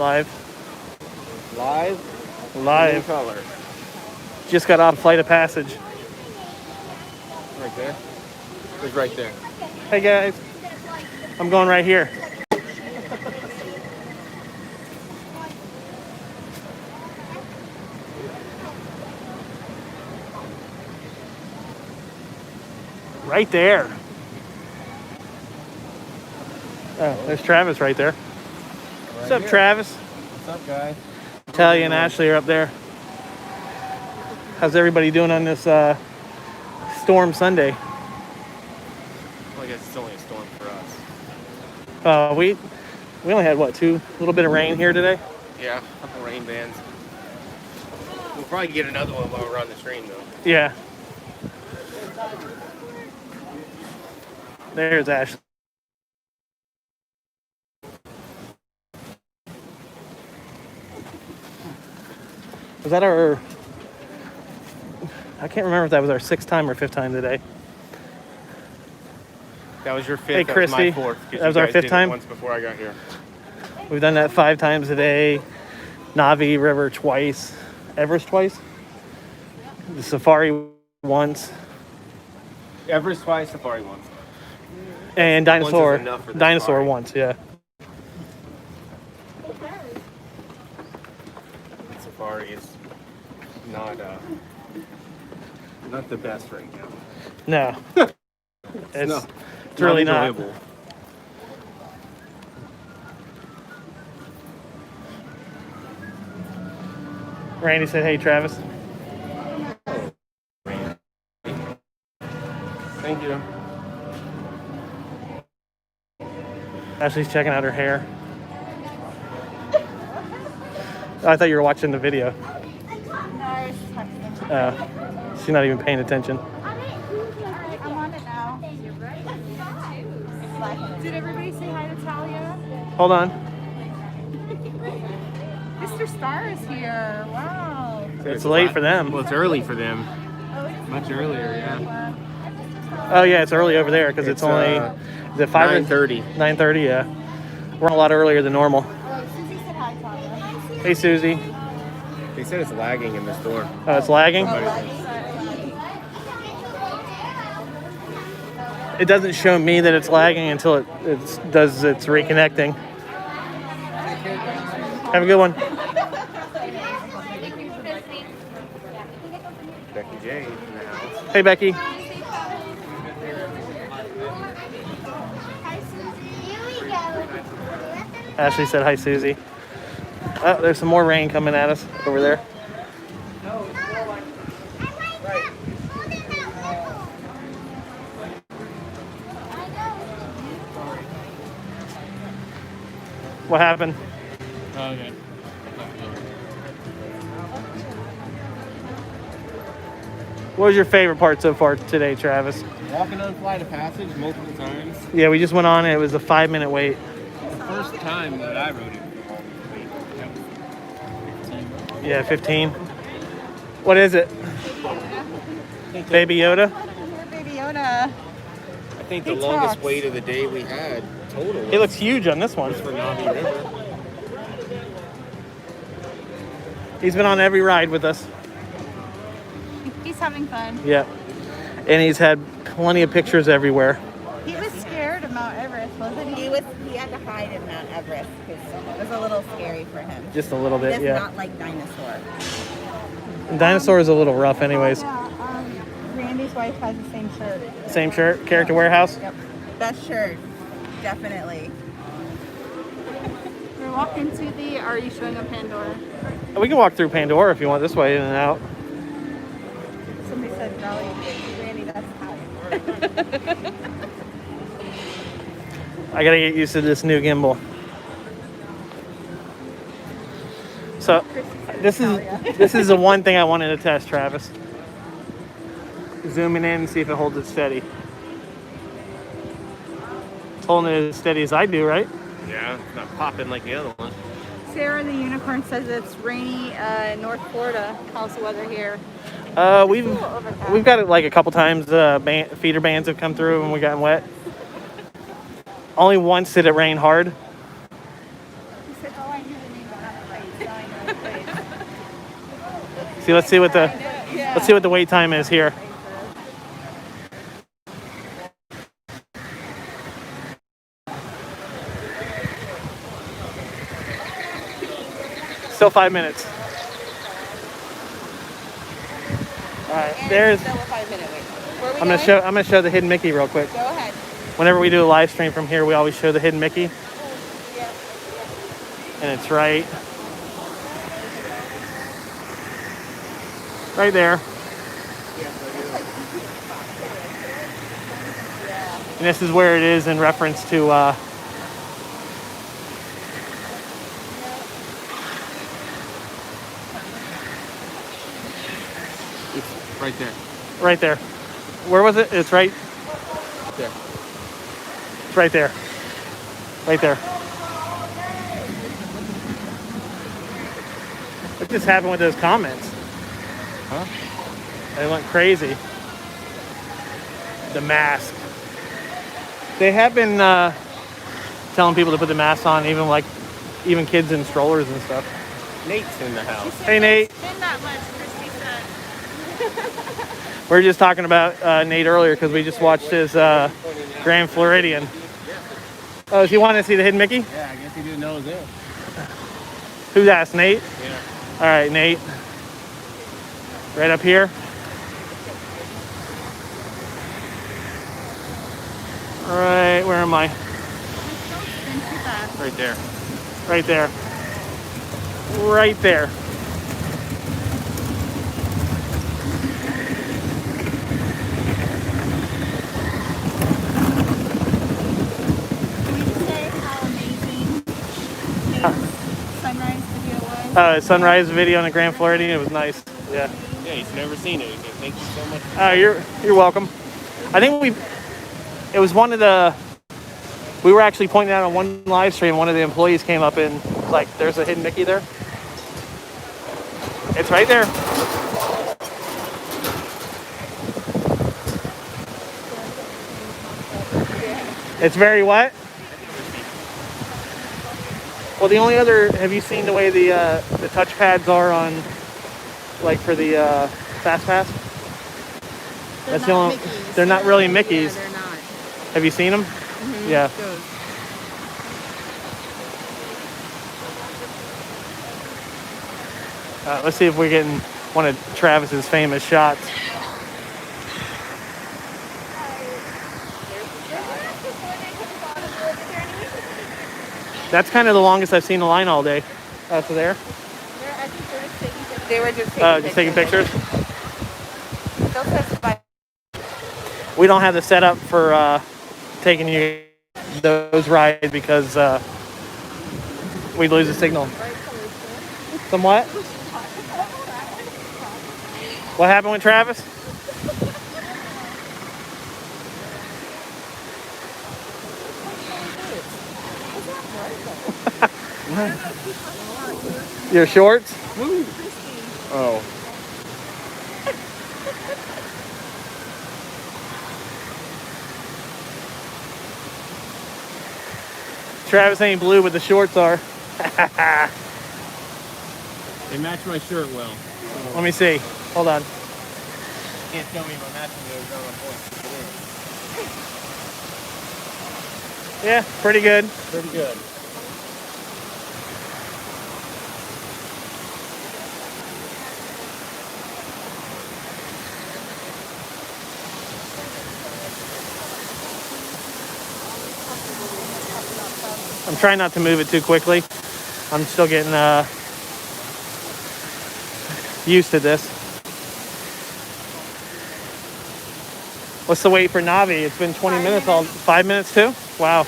Live. Live. Color. Just got off Flight of Passage. Right there. It's right there. Hey guys. I'm going right here. Right there. Oh, there's Travis right there. What's up, Travis? What's up, guys? Talia and Ashley are up there. How's everybody doing on this storm Sunday? Well, I guess it's only a storm for us. We only had what, a little bit of rain here today? Yeah, a couple rain bands. We'll probably get another one while we're on the train, though. Yeah. There's Ashley. Was that our... I can't remember if that was our 6th time or 5th time today. That was your 5th. Hey, Christy. That was my 4th. That was our 5th time? Once before I got here. We've done that 5 times today. Navi River twice. Everest twice. The Safari once. Everest twice, Safari once. And Dinosaur. Once is enough for the Dinosaur Safari. once, yeah. Safari is not the best right now. No. It's really not. enjoyable. Randy said, hey, Travis. Thank you. Ashley's checking out her hair. Oh, I thought you were watching the video. No, I was texting. She's not even paying attention. Alright, I'm on it now. Did everybody say hi to Talia? Hold on. Mr. Star is here. Wow. It's late for them. Well, it's early for them. Much earlier, yeah. Oh, yeah, it's early over there because it's only... Is it 5 9:30. 9:30, yeah. We're a lot earlier than normal. Oh, Susie said hi, Talia. Hey, Susie. They said it's lagging in the store. Oh, it's lagging? It doesn't show me that it's lagging until it does its reconnecting. Have a good one. Becky J in the house. Hey, Becky. Hi, Susie. Here we go. Ashley said hi, Susie. Oh, there's some more rain coming at us over there. What happened? Okay. What was your favorite part so far today, Travis? Walking on Flight of Passage multiple times. Yeah, we just went on it. It was a 5-minute wait. The first time that I rode it. Yeah, 15. What is it? Baby Yoda? Baby Yoda. I think the He longest talks. wait of the day we had total He looks huge on this one. was for Navi River. He's been on every ride with us. He's having fun. Yeah. And he's had plenty of pictures everywhere. He was scared of Mount Everest, wasn't he? He had to hide in Mount Everest because it was a little scary for him. Just a little He bit, does yeah. not like dinosaurs. And Dinosaur is a little rough anyways. Yeah, Randy's wife has the same shirt. Same shirt, Character Warehouse. Yep. Best shirt, definitely. We're walking to the... Are you showing up Pandora? We can walk through Pandora if you want, this way in and out. Somebody said, Dolly, Randy, that's high. I gotta get used to this new gimbal. So this is the one thing I wanted to test, Travis. Zooming in and see if it holds it steady. It's holding it as steady as I do, right? Yeah, it's not popping like the other one. Sarah the Unicorn says it's rainy in North Florida. How's the weather here? We've got it like a couple times. Feeder bands have come through and we gotten wet. Only once did it rain hard. He said, oh, I knew the name See, let's see what the wait time is here. Still 5 minutes. All right, there's. Still a 5-minute wait. Where are we I'm gonna show the hidden Mickey real quick. Go ahead. Whenever we do a live stream from here, we always show the hidden Mickey, and it's right there. And this is where it is in reference to It's right there. right there. Where was it? It's right There. It's right there. Right there. What just happened with those comments? Huh? They went crazy. The mask. They have been telling people to put the mask on, even kids in strollers and stuff. Nate's in the house. Hey, Nate. Been that much, Christy said. We were just talking about Nate earlier because we just watched his Grand Floridian. Oh, does he want to see the hidden Mickey? Yeah, I guess he didn't know it was there. Who's asked? Nate? Yeah. All right, Nate. Right up here. All right, where am I? Right there. Right there. Right there. Can you say how amazing his sunrise video was? Sunrise video in the Grand Floridian. It was nice. Yeah. Yeah, he's never seen it. He said, thank you so much. You're welcome. I think it was one of the. We were actually pointing out on one live stream. One of the employees came up and was like, "There's a hidden Mickey there." It's right there. It's very what? Well, the only other. Have you seen the way the touchpads are on, like for the Fast Pass? That's the only. They're not really Mickeys. Yeah, they're not. Have you seen them? Yeah. Those. Let's see if we're getting one of Travis's famous shots. That's kind of the longest I've seen a line all day. So there. They were just taking pictures. They'll testify. We don't have the setup for taking you those rides because we'd lose the signal. Somewhat. What happened with Travis? Your shorts? Oh. Travis ain't blue, but the shorts are. They match my shirt well. Let me see. Hold on. Can't tell me if I'm matching those on point. Yeah, pretty good. Pretty good. I'm trying not to move it too quickly. I'm still getting used to this. What's the wait for Navi? It's been 20 minutes. 5 minutes too? Wow.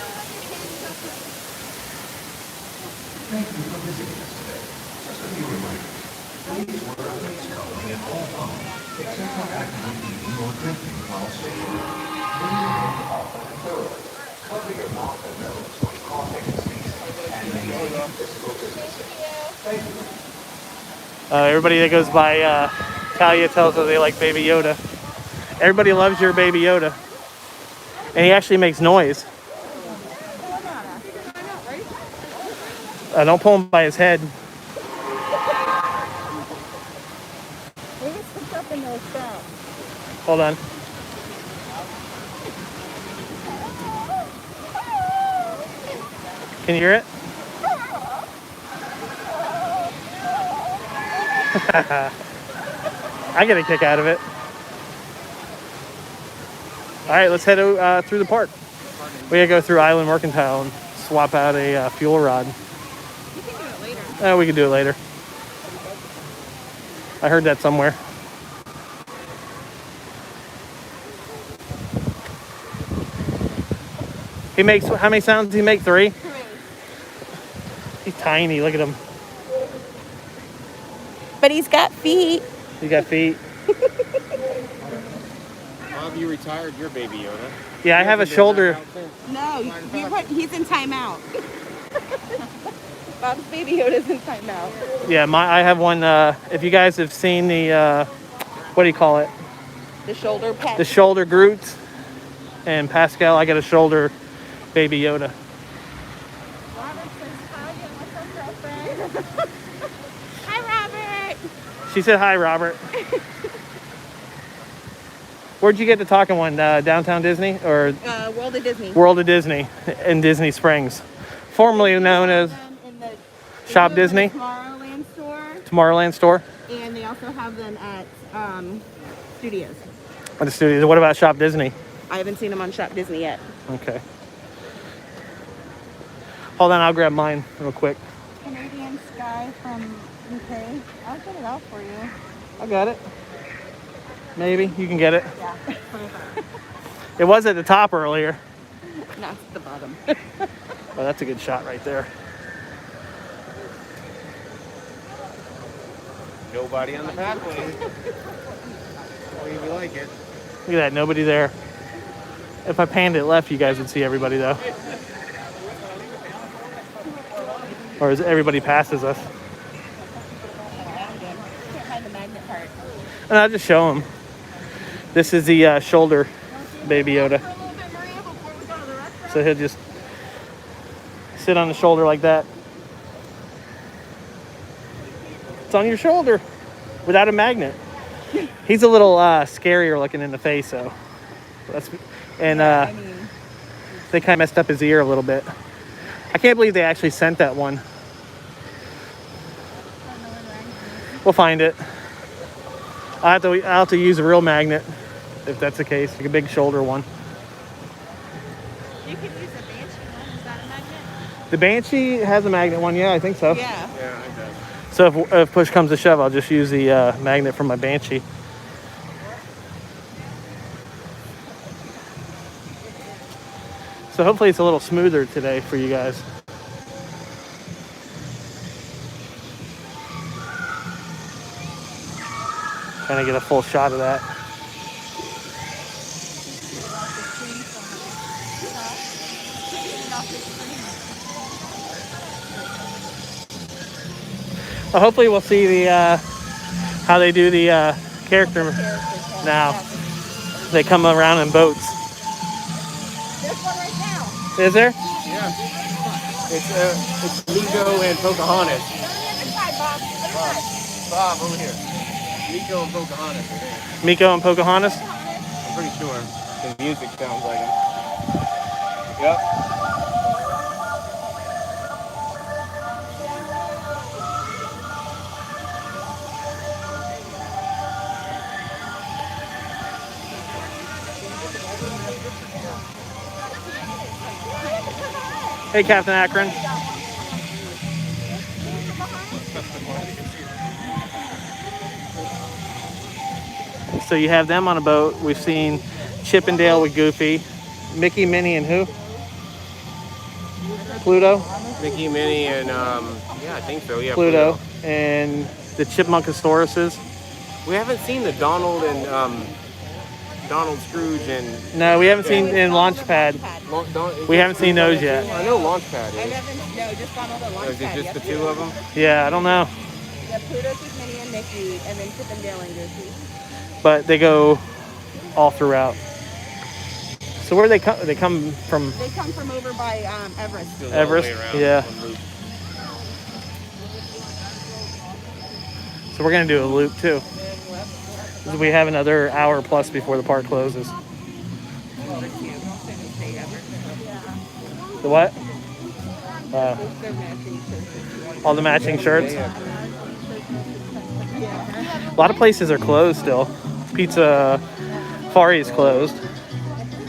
Everybody that goes by Talia tells her they like Baby Yoda. Everybody loves your Baby Yoda. And he actually makes noise. Don't pull him by his head. Hold on. Can you hear it? I get a kick out of it. All right, let's head through the park. We gotta go through Island Mercantile and swap out a fuel rod. You can do it later. We can do it later. I heard that somewhere. He makes, how many sounds does he make? 3? 3. He's tiny, look at him. But he's got feet. He got feet. Bob, you retired your Baby Yoda. Yeah, I have a shoulder. No, he's in timeout. Bob's Baby Yoda's in timeout. Yeah, I have one. If you guys have seen the, what do you call it? The shoulder pad. The shoulder Groot and Pascal. I got a shoulder Baby Yoda. Robert says hi and what's up, girlfriend? Hi, Robert. She said hi, Robert. Where'd you get the talking one? Downtown Disney or World of Disney. World of Disney in Disney Springs, formerly known as In the, Shop they do Disney? the Tomorrowland store, Tomorrowland Store. and they also have them at Studios. At the studios. What about Shop Disney? I haven't seen them on Shop Disney yet. Okay. Hold on, I'll grab mine real quick. Canadian Sky from UK. I'll get it out for you. I got it. Maybe you can get it. Yeah. It was at the top earlier. Not at the bottom. Oh, that's a good shot right there. Nobody on the pathway. Or if you like it. Look at that, nobody there. If I panned it left, you guys would see everybody though. Or as everybody passes us. Can't find the magnet part. And I'll just show them. This is the shoulder Baby Yoda. So he'll just sit on the shoulder like that. It's on your shoulder without a magnet. He's a little scarier looking in the face, though. And I mean, they kind of messed up his ear a little bit. I can't believe they actually sent that one. We'll find it. I'll have to use a real magnet if that's the case, like a big shoulder one. You could use a Banshee one. Is that a magnet? The Banshee has a magnet one, yeah, I think so. yeah. Yeah, it does. So if push comes to shove, I'll just use the magnet from my Banshee. So hopefully it's a little smoother today for you guys. Trying to get a full shot of that. Well, hopefully we'll see the how they do the character now. They come around in boats. There's one right now. Is there? Yeah. It's Nico and Pocahontas. Bob, over here. Nico and Pocahontas are there. Miko and Pocahontas? I'm pretty sure. The music sounds like them. Yep. Hey, Captain Akron. So you have them on a boat. We've seen Chip and Dale with Goofy, Mickey, Minnie, and who? Pluto. Mickey, Minnie, and yeah, I think so. Yeah, Pluto, and the Chipmunkasauruses. We haven't seen the Donald and Donald Scrooge and No, we haven't seen in Launchpad. We haven't seen those yet. I know Launchpad I is. haven't, no, just Donald and Or is it Launchpad. just the two of them? Yeah, I don't know, Yeah, Pluto's with Minnie and Mickey, and then Chip and Dale and Goofy. but they go all throughout. So where do they come? They come from They come from over by Everest. Goes all the way Everest? around Yeah. one loop. So we're gonna do a loop too. We have another hour plus before the park closes. The what? All the matching shirts. A lot of places are closed still. Pizza Fari is closed.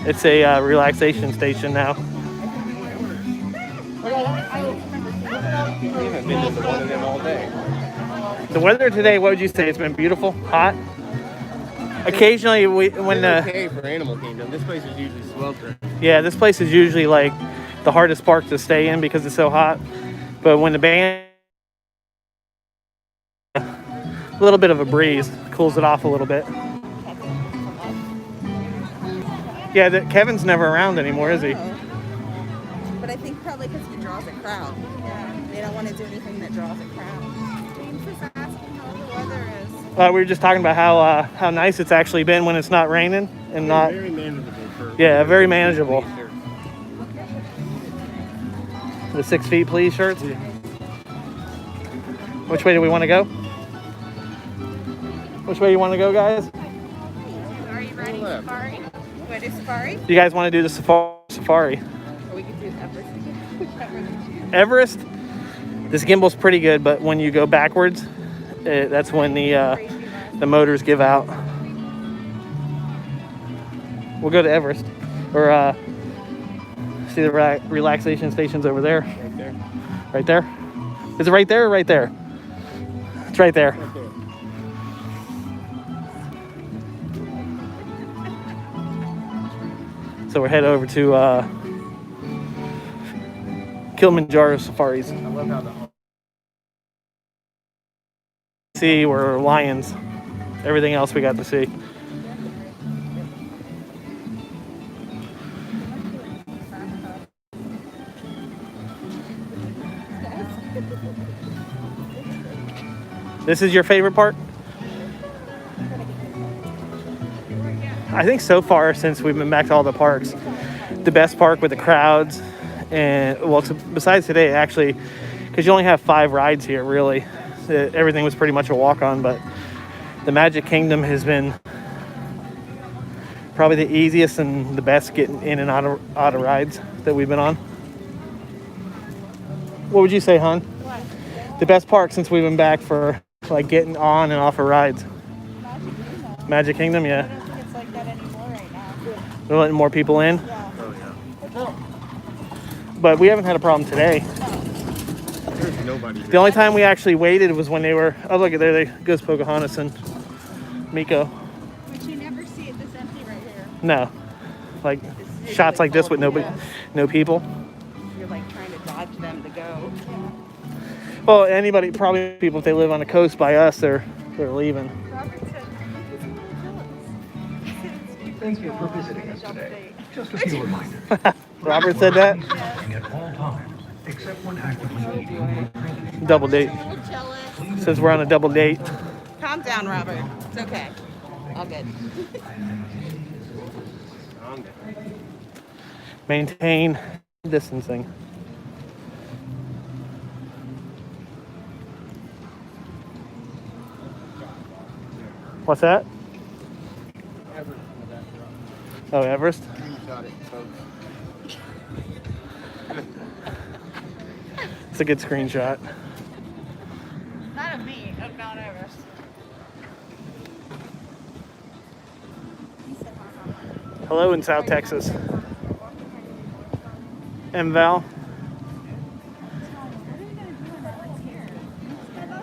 It's a relaxation station now. We haven't been to one of them all day. The weather today, what would you say? It's been beautiful, hot. Occasionally, when Okay for Animal Kingdom. This place is usually sweltering. yeah, this place is usually like the hardest park to stay in because it's so hot. But when the band, a little bit of a breeze cools it off a little bit. Yeah, Kevin's never around anymore, is he? But I think probably because he draws a crowd. Yeah. They don't want to do anything that draws a crowd. James is asking how the weather is. We were just talking about how nice it's actually been when it's not raining and not. Very manageable. Yeah, very manageable. The 6 feet, please shirts. Which way do we want to go? Which way you want to go, guys? Are you ready, Safari? What is Safari? You guys want to do the safari? Or we could do Everest again. Everest, this gimbal's pretty good, but when you go backwards, that's when the motors give out. We'll go to Everest, or see the relaxation stations over there. Right there. Right there? Is it right there or right there? It's right there. Right there. So we're headed over to Kilimanjaro Safaris. I love how the See, we're lions. Everything else we got to see. This is your favorite part? I think so far, since we've been back to all the parks, the best park with the crowds, and well, besides today, actually, because you only have 5 rides here, really. Everything was pretty much a walk-on, but the Magic Kingdom has been probably the easiest and the best getting in and out of rides that we've been on. What would you say, hon? What? The best park since we've been back for like getting on and off of rides. Magic Kingdom, I yeah. don't think it's like that anymore right now. They're letting more people in, Yeah. Oh but we haven't had a problem today. yeah. There's nobody. The only time we actually waited was when they were. Oh, look, there goes Pocahontas and Miko. But you never see it this empty right here. No, like shots like this with no people. You're like trying to dodge them to go. Well, anybody, probably people, if they live on the coast by us, they're leaving. Robert said, Thank you for visiting us today. Just a few reminders. Robert said that. Parking at all times, except when actively eating or drinking. Double date. Says we're on a double date. Calm down, Robert. It's okay. All good. Maintain distancing. What's that? Oh, Everest. Got it, folks. It's a good screenshot. not of me, of Mount Everest. Hello in South Texas. And Val.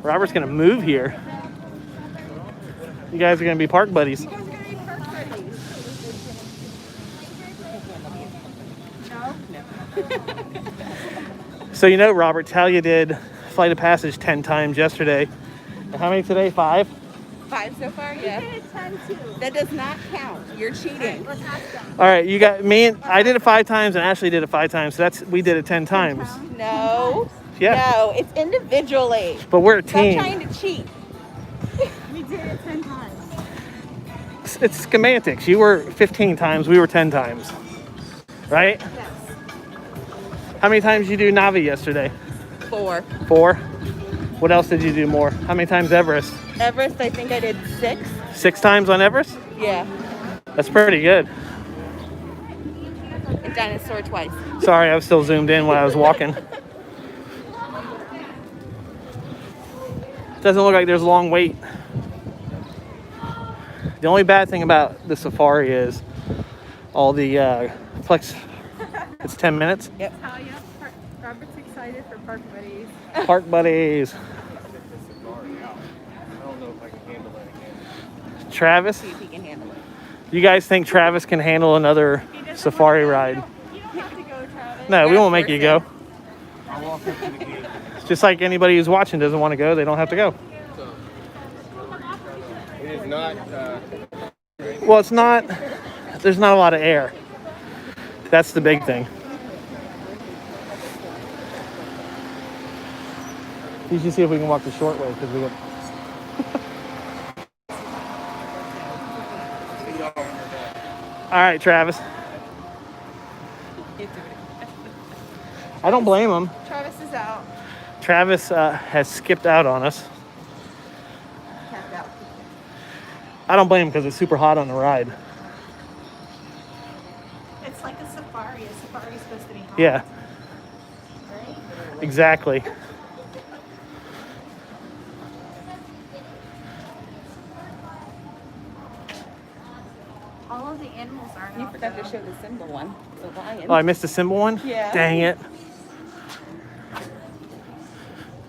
Robert's gonna move here. You guys are gonna be park buddies. So you know, Robert, Talia did Flight of Passage 10 times yesterday. And how many today? 5? 5 so far? Yeah. That does not count. You're cheating. Let's ask them. All right, you got me and I did it 5 times, and Ashley did it 5 times. So we did it 10 times. No. Yeah. No, it's individually. But we're a Stop team. trying to cheat. We did it 10 times. It's semantics. You were 15 times. We were 10 times. Right? Yes. How many times did you do Navi yesterday? 4. 4. What else did you do more? How many times Everest? Everest, I think I did 6. 6 times on Everest? Yeah. That's pretty good. A dinosaur twice. Sorry, I was still zoomed in when I was walking. Doesn't look like there's a long wait. The only bad thing about the safari is all the flex. It's 10 minutes. Yep. Oh, yeah. Robert's excited for Park Buddies. Park buddies. I don't know if I can handle that again. Travis, See if he can handle it. you guys think Travis can handle another safari ride? You don't have to go, Travis. No, we won't make you go. I'll walk up to the gate. It's just like anybody who's watching doesn't want to go, they don't have to go. It is not. Well, it's not, there's not a lot of air. That's the big thing. You should see if we can walk the short way because we got. All right, Travis. I don't blame him. Travis is out. Travis has skipped out on us. Tapped out. I don't blame him because it's super hot on the ride. It's like a safari. A safari is supposed to be hot. Yeah, Right? exactly. All of the animals aren't You out, forgot to though. show the symbol one. The lion. Oh, I missed the Simba one? Yeah. Dang it.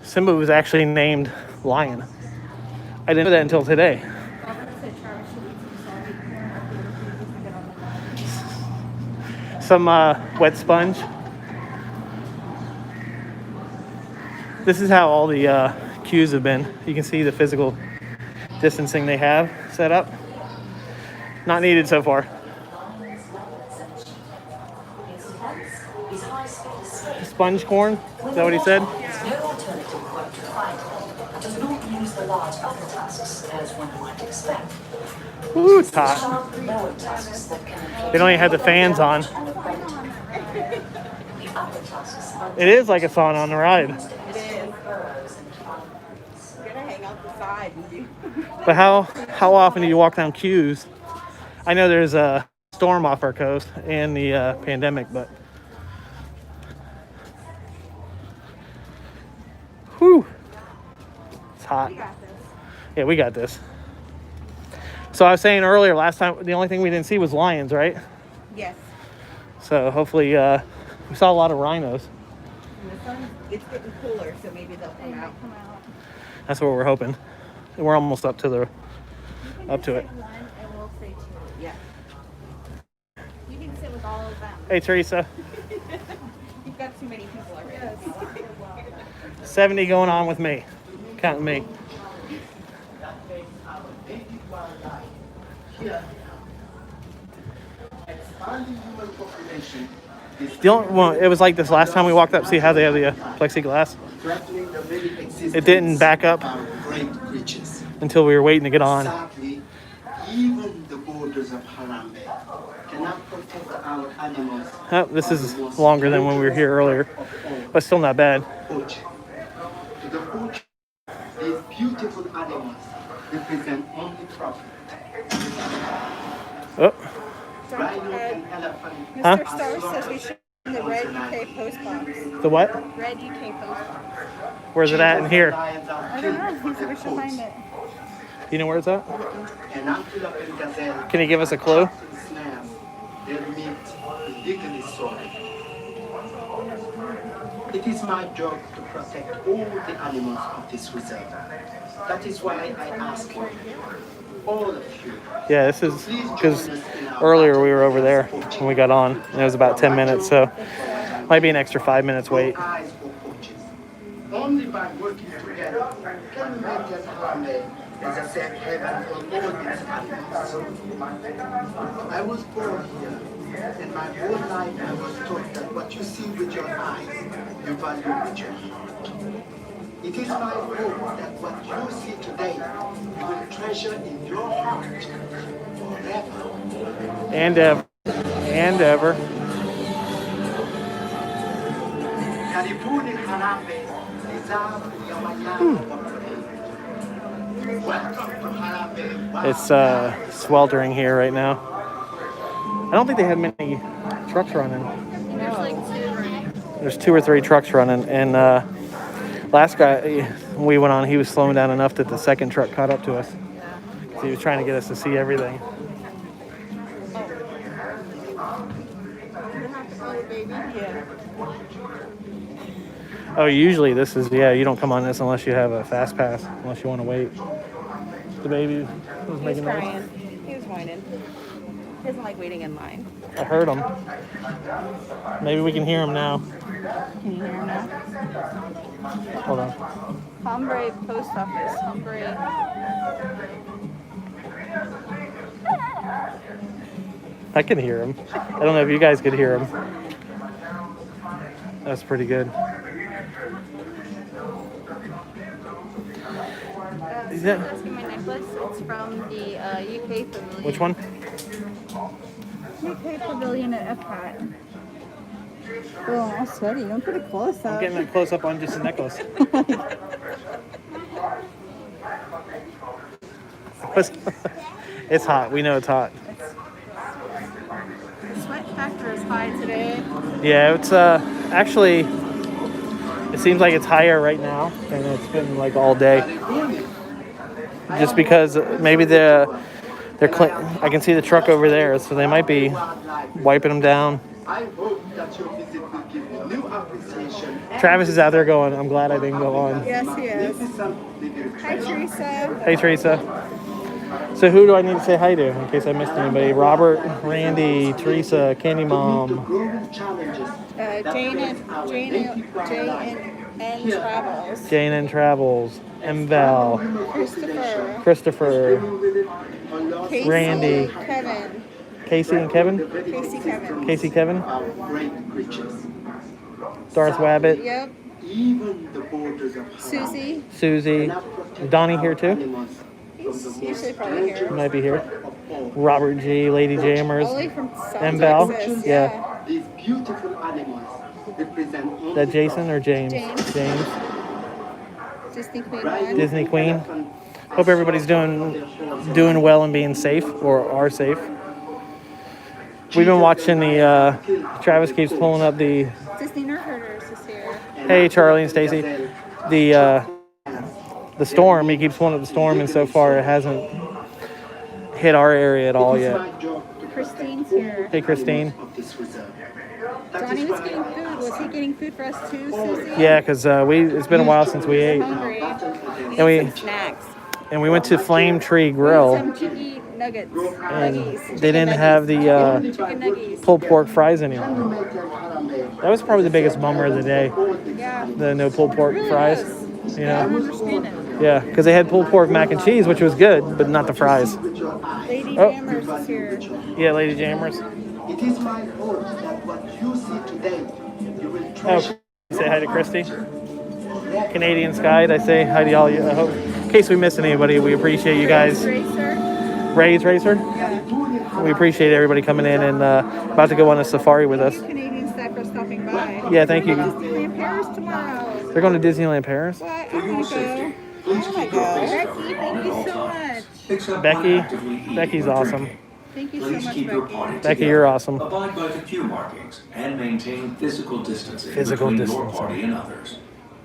Simba was actually named Lion. I didn't know that until today. Robert said Travis should eat some salty corn up here before he can get on the bus. Some wet sponge. This is how all the queues have been. You can see the physical distancing they have set up. Not needed so far. Sponge corn? Is that what he said? No alternative quite to find. Does not use the large upper tusks as one might expect. Ooh, it's hot. Sharp lower tusks that can They don't even have the fans on. The upper tusks are It is like a sauna on the ride. It is. You're gonna hang out the side and do. But how often do you walk down queues? I know there's a storm off our coast and the pandemic, but whew, it's hot. We got this. Yeah, we got this. So I was saying earlier, last time the only thing we didn't see was lions, right? Yes. So hopefully we saw a lot of rhinos. And the sun, it's getting cooler, so maybe they'll They come might out. come out. That's what we're hoping. We're almost up to it. You can Up to sit it. one and we'll say two. Yeah. You can sit with all of them. Hey Teresa, You've got too many people already. 70 going on with me, counting me. Expanding human population is The only one, it was like this last time we walked up. See how they have the plexiglass? threatening the very existence It didn't back up of our great creatures. until we were waiting to get on. Sadly, even the borders of Harambe cannot protect our animals. Oh, this is longer than when we were here earlier, but still not bad. Poaching. To the poacher, these beautiful animals represent only profit. Oh, Rhino and elephant Huh? Mr. Starr says we should the red UK post box. the what? Red UK post box. Where's it at in here? lions are I don't know. killed for He said we their should find coats. it. You know where it's at? An antelope and gazelle Can you give us a clue? snare, their meat is legally sold. It is my job to protect all the animals of this reserve. That is why I ask you, all of you, Yeah, this is because earlier we were over there when we got on, and it was about 10 minutes, so might be an extra 5 minutes wait. no eyes for poachers. Only by working together can we make this Harambe as a safe haven for all these animals. I was born here, and my whole life I was taught that what you see with your eyes, you value with your heart. It is my hope that what you see today, you will treasure in your heart forever. And ever. And ever. Karibuni Harambe, Nizam Yamayama Wakurei. Welcome to Harambe, It's sweltering here right now. I don't think they have many trucks running. There's like 2 right. There's 2 or 3 trucks running, and last guy we went on, he was slowing down enough that the second truck caught up to us. So he was trying to get us to see everything. Oh, usually this is, you don't come on this unless you have a fast pass, unless you want to wait. The baby was making noise. Crying. He was whining. He doesn't like waiting in line. I heard him. Maybe we can hear him now. Can you hear him now? Hold on. Hombre Post Office. Hombre. I can hear him. I don't know if you guys could hear him. That's pretty good. Is that, Asking my necklace. It's from the UK Pavilion. which one? UK Pavilion at Epcot. Oh, I'm all sweaty. Don't put it close I'm up. getting that close up on just a necklace. It's hot. We know it's hot. The sweat factor is high today. Yeah, it's actually, it seems like it's higher right now than it's been like all day. Just because maybe they're I can see the truck over there, so they might be wiping them down. I hope that your visit will give you new appreciation. Travis is out there going, I'm glad I didn't go on. Yes, he is. Hi, Teresa. Hey, Teresa. So who do I need to say hi to in case I missed anybody? Robert, Randy, Teresa, Candy Mom. Jane and Travels. Jane and Travels, Val, Christopher, Casey, Randy. Kevin. Casey and Kevin, Casey, Kevin. Great creatures. Darth Wabbit, Yep. Even the borders of Susie. Susie, Donnie here too. animals He's usually probably here. Might be here. Robert G, Lady Jammers, Only from South Val. Texas. Yeah. These beautiful animals represent only That Jason or James? James. James. Disney Queen one. Disney Queen. Hope everybody's doing well and being safe or are safe. We've been watching the Travis keeps pulling up the Disney Nerd Herders is here. hey Charlie and Stacy, the storm. He keeps pulling up the storm, and so far it hasn't hit our area at all yet. Christine's here. Hey Christine. Johnny was getting food. Was he getting food for us too, Susie? Yeah, because it's been a while since we ate, Hungry. and we Some snacks. went to Flame Tree Grill. Some cheeky nuggets. And Nuggies. they didn't have the Chicken nuggies. pulled pork fries anymore. That was probably the biggest bummer of the day. Yeah. The no pulled pork Really fries. was. You I don't know? understand it. Yeah, because they had pulled pork mac and cheese, which was good, but not the fries. Lady Oh. Jammers is here. Yeah, Lady Jammers. It is my hope that what you see today, you will Oh, treasure. say hi to Christy. Canadian Sky, I say hi to y'all. I hope, in case we missed anybody, we appreciate you guys. Racer. Ray's Racer. We appreciate everybody coming in and about to go on a safari with us. Canadian staff for stopping by. Yeah, thank you. Disneyland Paris tomorrow. They're going to Disneyland Paris. What? I want to go. I want to go. Becky, thank you so much. Except Becky, when actively eating Becky's or awesome. drinking. Thank you so Please much, keep your Becky. party Becky, together. you're awesome. Abide by the queue markings and maintain physical distancing Physical between your distancing. party and others.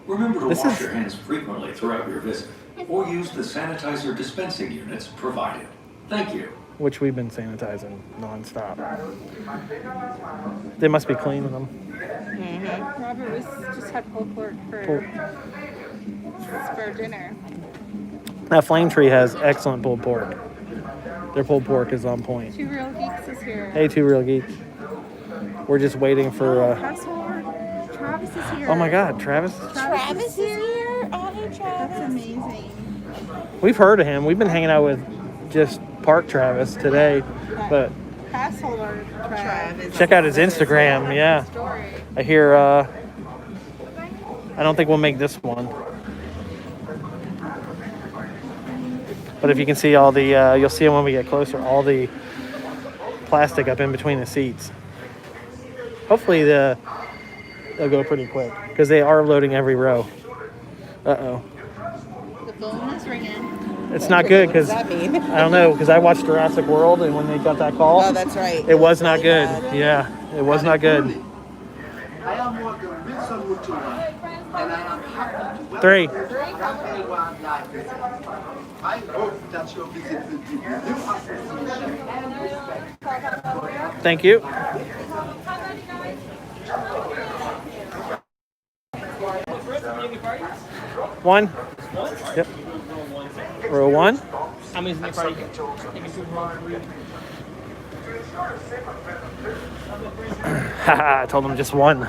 Remember to This wash is- your hands frequently throughout your visit, or use the sanitizer dispensing units provided. Thank you. Which we've been sanitizing nonstop. They must be cleaning them. Robert was just had pulled pork for dinner. That Flame Tree has excellent pulled pork. Their pulled pork is on point. Two Real Geeks is here. Hey, Two Real Geeks. We're just waiting for. Password. Travis is here. Oh my God, Travis! Travis is here. Oh, hey, Travis. That's amazing. We've heard of him. We've been hanging out with just Park Travis today, but Pass holder Travis. check out his Instagram. Yeah, Story. I hear. I don't think we'll make this one. But if you can see all the, you'll see it when we get closer, all the plastic up in between the seats. Hopefully they'll go pretty quick because they are loading every row. Uh-oh. The phone is ringing. It's not good What does because that mean? I don't know, because I watched Jurassic World and when they got that call, Oh, that's right. it was not really good. bad. Yeah, it was not good. I am working with someone to one, and I am happy to welcome 3. you to Country Wildlife Reserve. I hope that your visit will give you new appreciation and respect. Thank you. One. Yep. Row 1. How many's in your party? Haha, I told him just 1.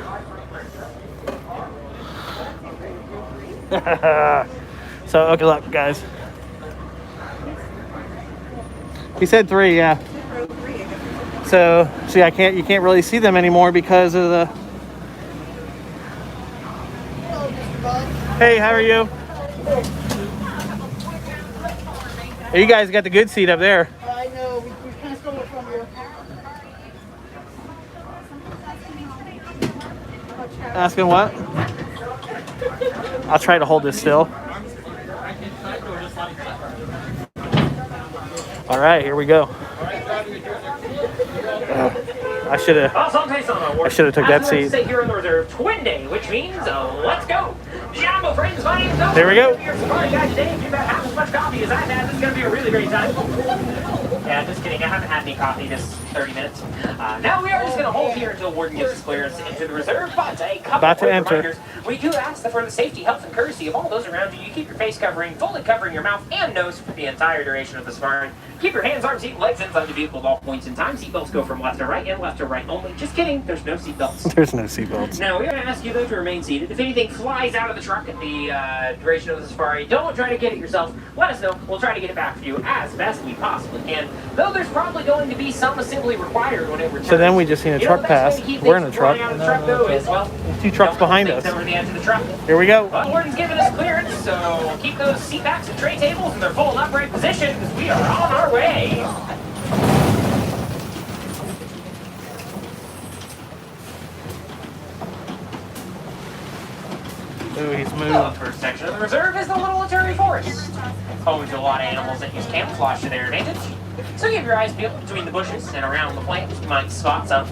So, okay, look, guys. He said 3, yeah. So, see, you can't really see them anymore because of the. Hey, how are you? Hey, you guys got the good seat up there. I know, we can't stole it from you. Asking what? I'll try to hold this still. All right, here we go. I should have took that seat. Say here in the reserve, Twin Day, which means let's go. Jumbo friends, my name's Owen. There we go. Your safari guide today. If you've had half as much coffee as I've had, this is going to be a really great time. Yeah, just kidding. I haven't had any coffee this 30 minutes. Now we are just going to hold here until Warden gives us clearance to enter the reserve. But a couple About to quick enter. reminders. We do ask that for the safety, health, and courtesy of all those around you, you keep your face covering, fully covering your mouth and nose for the entire duration of the safari. Keep your hands, arms, feet, legs inside the vehicle at all points in time. Seatbelts go from left to right and left to right only. Just kidding. There's no seatbelts. There's no seatbelts. Now, we're going to ask you, though, to remain seated. If anything flies out of the truck at the duration of the safari, don't try to get it yourself. Let us know. We'll try to get it back for you as best we possibly can. Though there's probably going to be some assembly required when it returns. So then we just seen a truck pass. We're in a truck. Out of the truck, though, is, well, 2 trucks behind us. over the edge of the truck. Here we go. Well, Warden's giving us clearance, so keep those seat backs and tray tables in their full and upright position because we are on our way. Ooh, he's The moving. first section of the reserve is the Little Aturi Forest. Home to a lot of animals that use camouflage to their advantage. So keep your eyes peeled between the bushes and around the plants. You might spot some.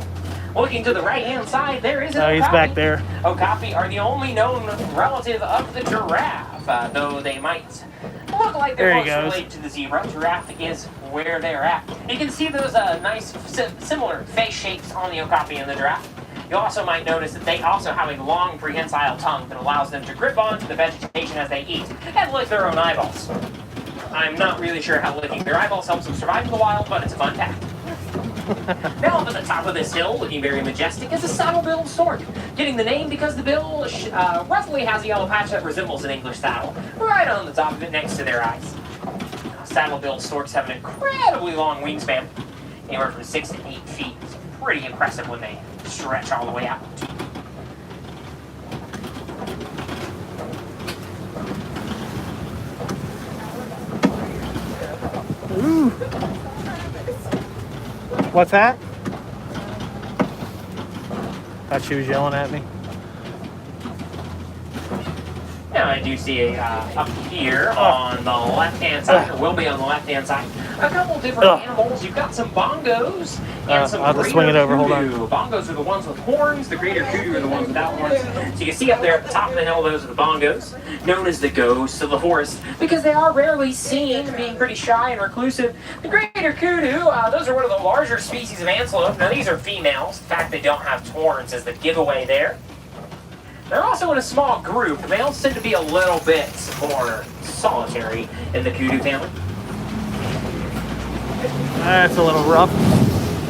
Looking to the right-hand side, there is an Oh, he's okapi. back there. Okapi are the only known relative of the giraffe, though they might look like they're There he close goes. related to the zebra. Giraffe is where they're at. You can see those nice similar face shapes on the okapi and the giraffe. You also might notice that they also have a long prehensile tongue that allows them to grip onto the vegetation as they eat and lick their own eyeballs. I'm not really sure how licking their eyeballs helps them survive in the wild, but it's a fun fact. Now up at the top of this hill, looking very majestic, is a saddle-billed stork. Getting the name because the bill roughly has a yellow patch that resembles an English saddle, right on the top of it next to their eyes. Saddle-billed storks have an incredibly long wingspan, anywhere from 6 to 8 feet. It's pretty impressive when they stretch all the way out. What's that? Thought she was yelling at me. Now I do see up here on the left-hand side, or will be on the left-hand side, a couple different animals. You've got some bongos and some I'll have to greater swing it over, hold on. kudu. Bongos are the ones with horns, the greater kudu are the ones without horns. So you can see up there at the top of the hill, those are the bongos, known as the ghosts of the forest, because they are rarely seen, being pretty shy and reclusive. The greater kudu, those are one of the larger species of antelope. Now these are females. In fact, they don't have horns as the giveaway there. They're also in a small group. Males tend to be a little bit more solitary in the kudu family. That's a little rough.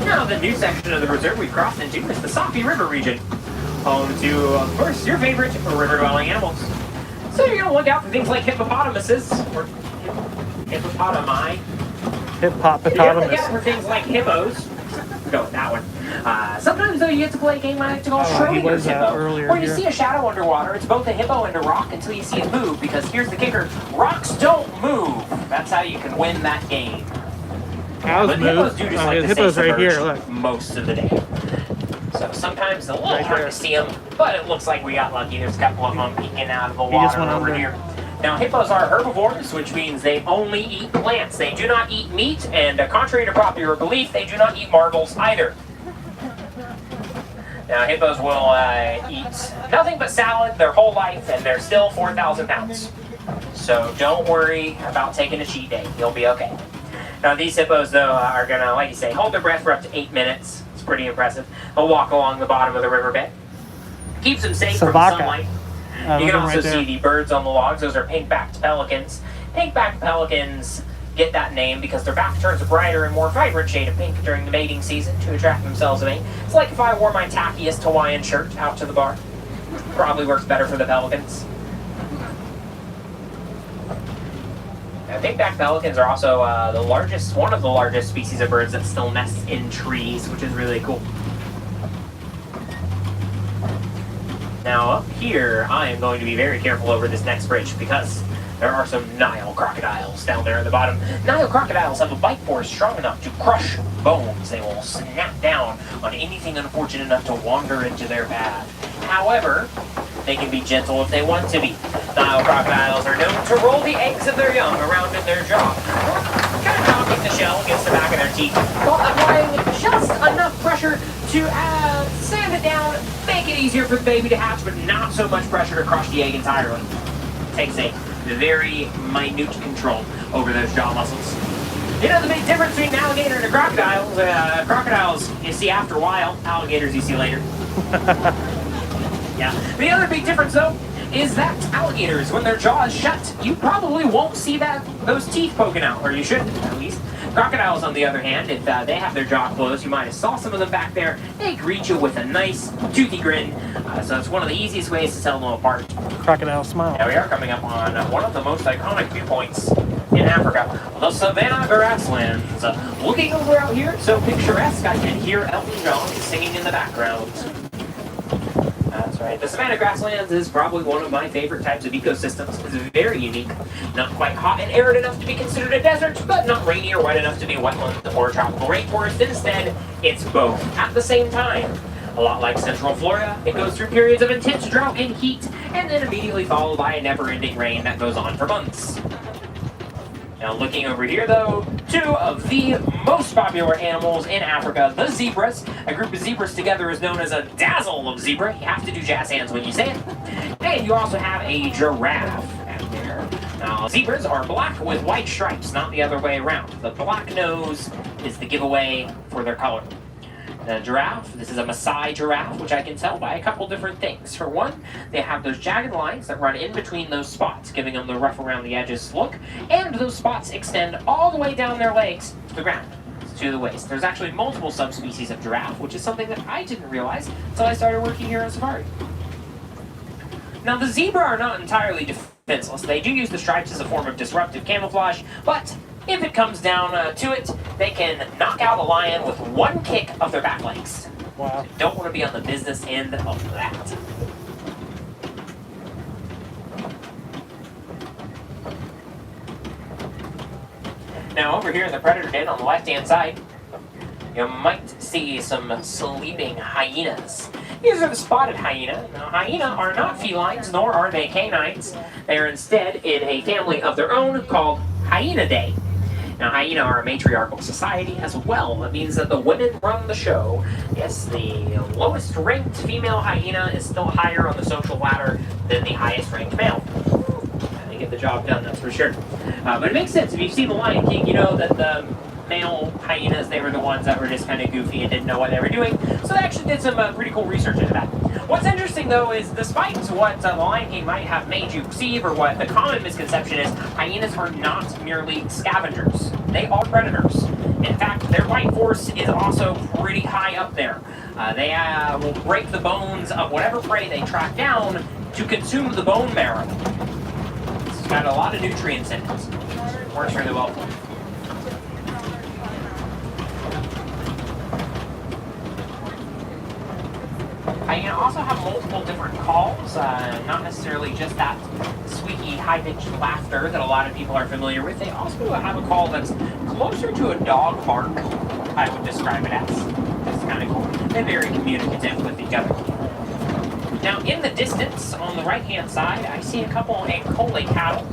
Now the new section of the reserve we've crossed into is the Sapi River region. Home to, of course, your favorite river-dwelling animals. So you're going to look out for things like hippopotamuses, or hippopotami. You're going to look Hippopotamus. out for things like hippos. Go with that one. Sometimes, though, you get to play a game I like to call he was Schrodinger's hippo. earlier Where you here. see a shadow underwater, it's both a hippo and a rock until you see it move, because here's the kicker, rocks don't move. That's how you can win that game. Cows But move. hippos do just Oh, like the to hippo's stay right here, submerged look. most of the day. So sometimes it's a little Right hard there. to see them, but it looks like we got lucky. There's a couple of them peeking out of the He just water went over under. here. Now, hippos are herbivores, which means they only eat plants. They do not eat meat, and contrary to popular belief, they do not eat marbles either. Now, hippos will eat nothing but salad their whole life, and they're still 4,000 pounds. So don't worry about taking a cheat day. You'll be okay. Now, these hippos, though, are going to, like you say, hold their breath for up to 8 minutes. It's pretty impressive. They'll walk along the bottom of the riverbed. Keeps them safe from Savaka. sunlight. You can looking also right there. see the birds on the logs. Those are pink-backed pelicans. Pink-backed pelicans get that name because their back turns a brighter and more vibrant shade of pink during the mating season to attract themselves a mate. It's like if I wore my tackiest Hawaiian shirt out to the bar. Probably works better for the pelicans. Now, pink-backed pelicans are also one of the largest species of birds that still nest in trees, which is really cool. Now up here, I am going to be very careful over this next bridge because there are some Nile crocodiles down there at the bottom. Nile crocodiles have a bite force strong enough to crush bones. They will snap down on anything unfortunate enough to wander into their path. However, they can be gentle if they want to be. Nile crocodiles are known to roll the eggs of their young around in their jaw, kind of knocking the shell against the back of their teeth, while applying just enough pressure to sand it down, make it easier for the baby to hatch, but not so much pressure to crush the egg entirely. Takes a very minute control over those jaw muscles. You know the big difference between an alligator and a crocodile? Crocodiles you see after a while, alligators you see later. Yeah. The other big difference, though, is that alligators, when their jaw is shut, you probably won't see those teeth poking out, or you shouldn't, at least. Crocodiles, on the other hand, if they have their jaw closed, you might have saw some of them back there. They greet you with a nice, toothy grin. So it's one of the easiest ways to tell them apart. Crocodile smile. Now we are coming up on one of the most iconic viewpoints in Africa, the Savannah Grasslands. Looking over out here, it's so picturesque, I can hear Elton John singing in the background. That's right. The Savannah Grasslands is probably one of my favorite types of ecosystems. It's very unique. Not quite hot and arid enough to be considered a desert, but not rainy or wet enough to be a wetland or a tropical rainforest. Instead, it's both at the same time. A lot like Central Florida, it goes through periods of intense drought and heat, and then immediately followed by a never-ending rain that goes on for months. Now looking over here though, two of the most popular animals in Africa, the zebras. A group of zebras together is known as a dazzle of zebra. You have to do jazz hands when you say it. And you also have a giraffe out there. Now zebras are black with white stripes, not the other way around. The black nose is the giveaway for their color. The giraffe, this is a Maasai giraffe, which I can tell by a couple different things. For one, they have those jagged lines that run in between those spots, giving them the rough around the edges look, and those spots extend all the way down their legs to the ground, to the waist. There's actually multiple subspecies of giraffe, which is something that I didn't realize until I started working here at Safari. Now, the zebra are not entirely defenseless. They do use the stripes as a form of disruptive camouflage, but if it comes down to it, they can knock out a lion with one kick of their back legs. Wow. Don't want to be on the business end of that. Now over here in the predator den on the left-hand side, you might see some sleeping hyenas. These are the spotted hyena. Now, hyena are not felines, nor are they canines. They are instead in a family of their own called Hyaenidae. Now, hyena are a matriarchal society as well. That means that the women run the show. Yes, the lowest ranked female hyena is still higher on the social ladder than the highest ranked male. They get the job done, that's for sure. But it makes sense. If you've seen The Lion King, you know that the male hyenas, they were the ones that were just kind of goofy and didn't know what they were doing. So they actually did some pretty cool research into that. What's interesting though is despite what The Lion King might have made you perceive, or what the common misconception is, hyenas are not merely scavengers. They are predators. In fact, their bite force is also pretty high up there. They will break the bones of whatever prey they track down to consume the bone marrow. It's got a lot of nutrients in it. Works really well for them. Hyena also have multiple different calls, not necessarily just that squeaky, high-pitched laughter that a lot of people are familiar with. They also have a call that's closer to a dog bark, I would describe it as. It's kind of cool. They're very communicative with each other. Now, in the distance, on the right-hand side, I see a couple Ankole cattle.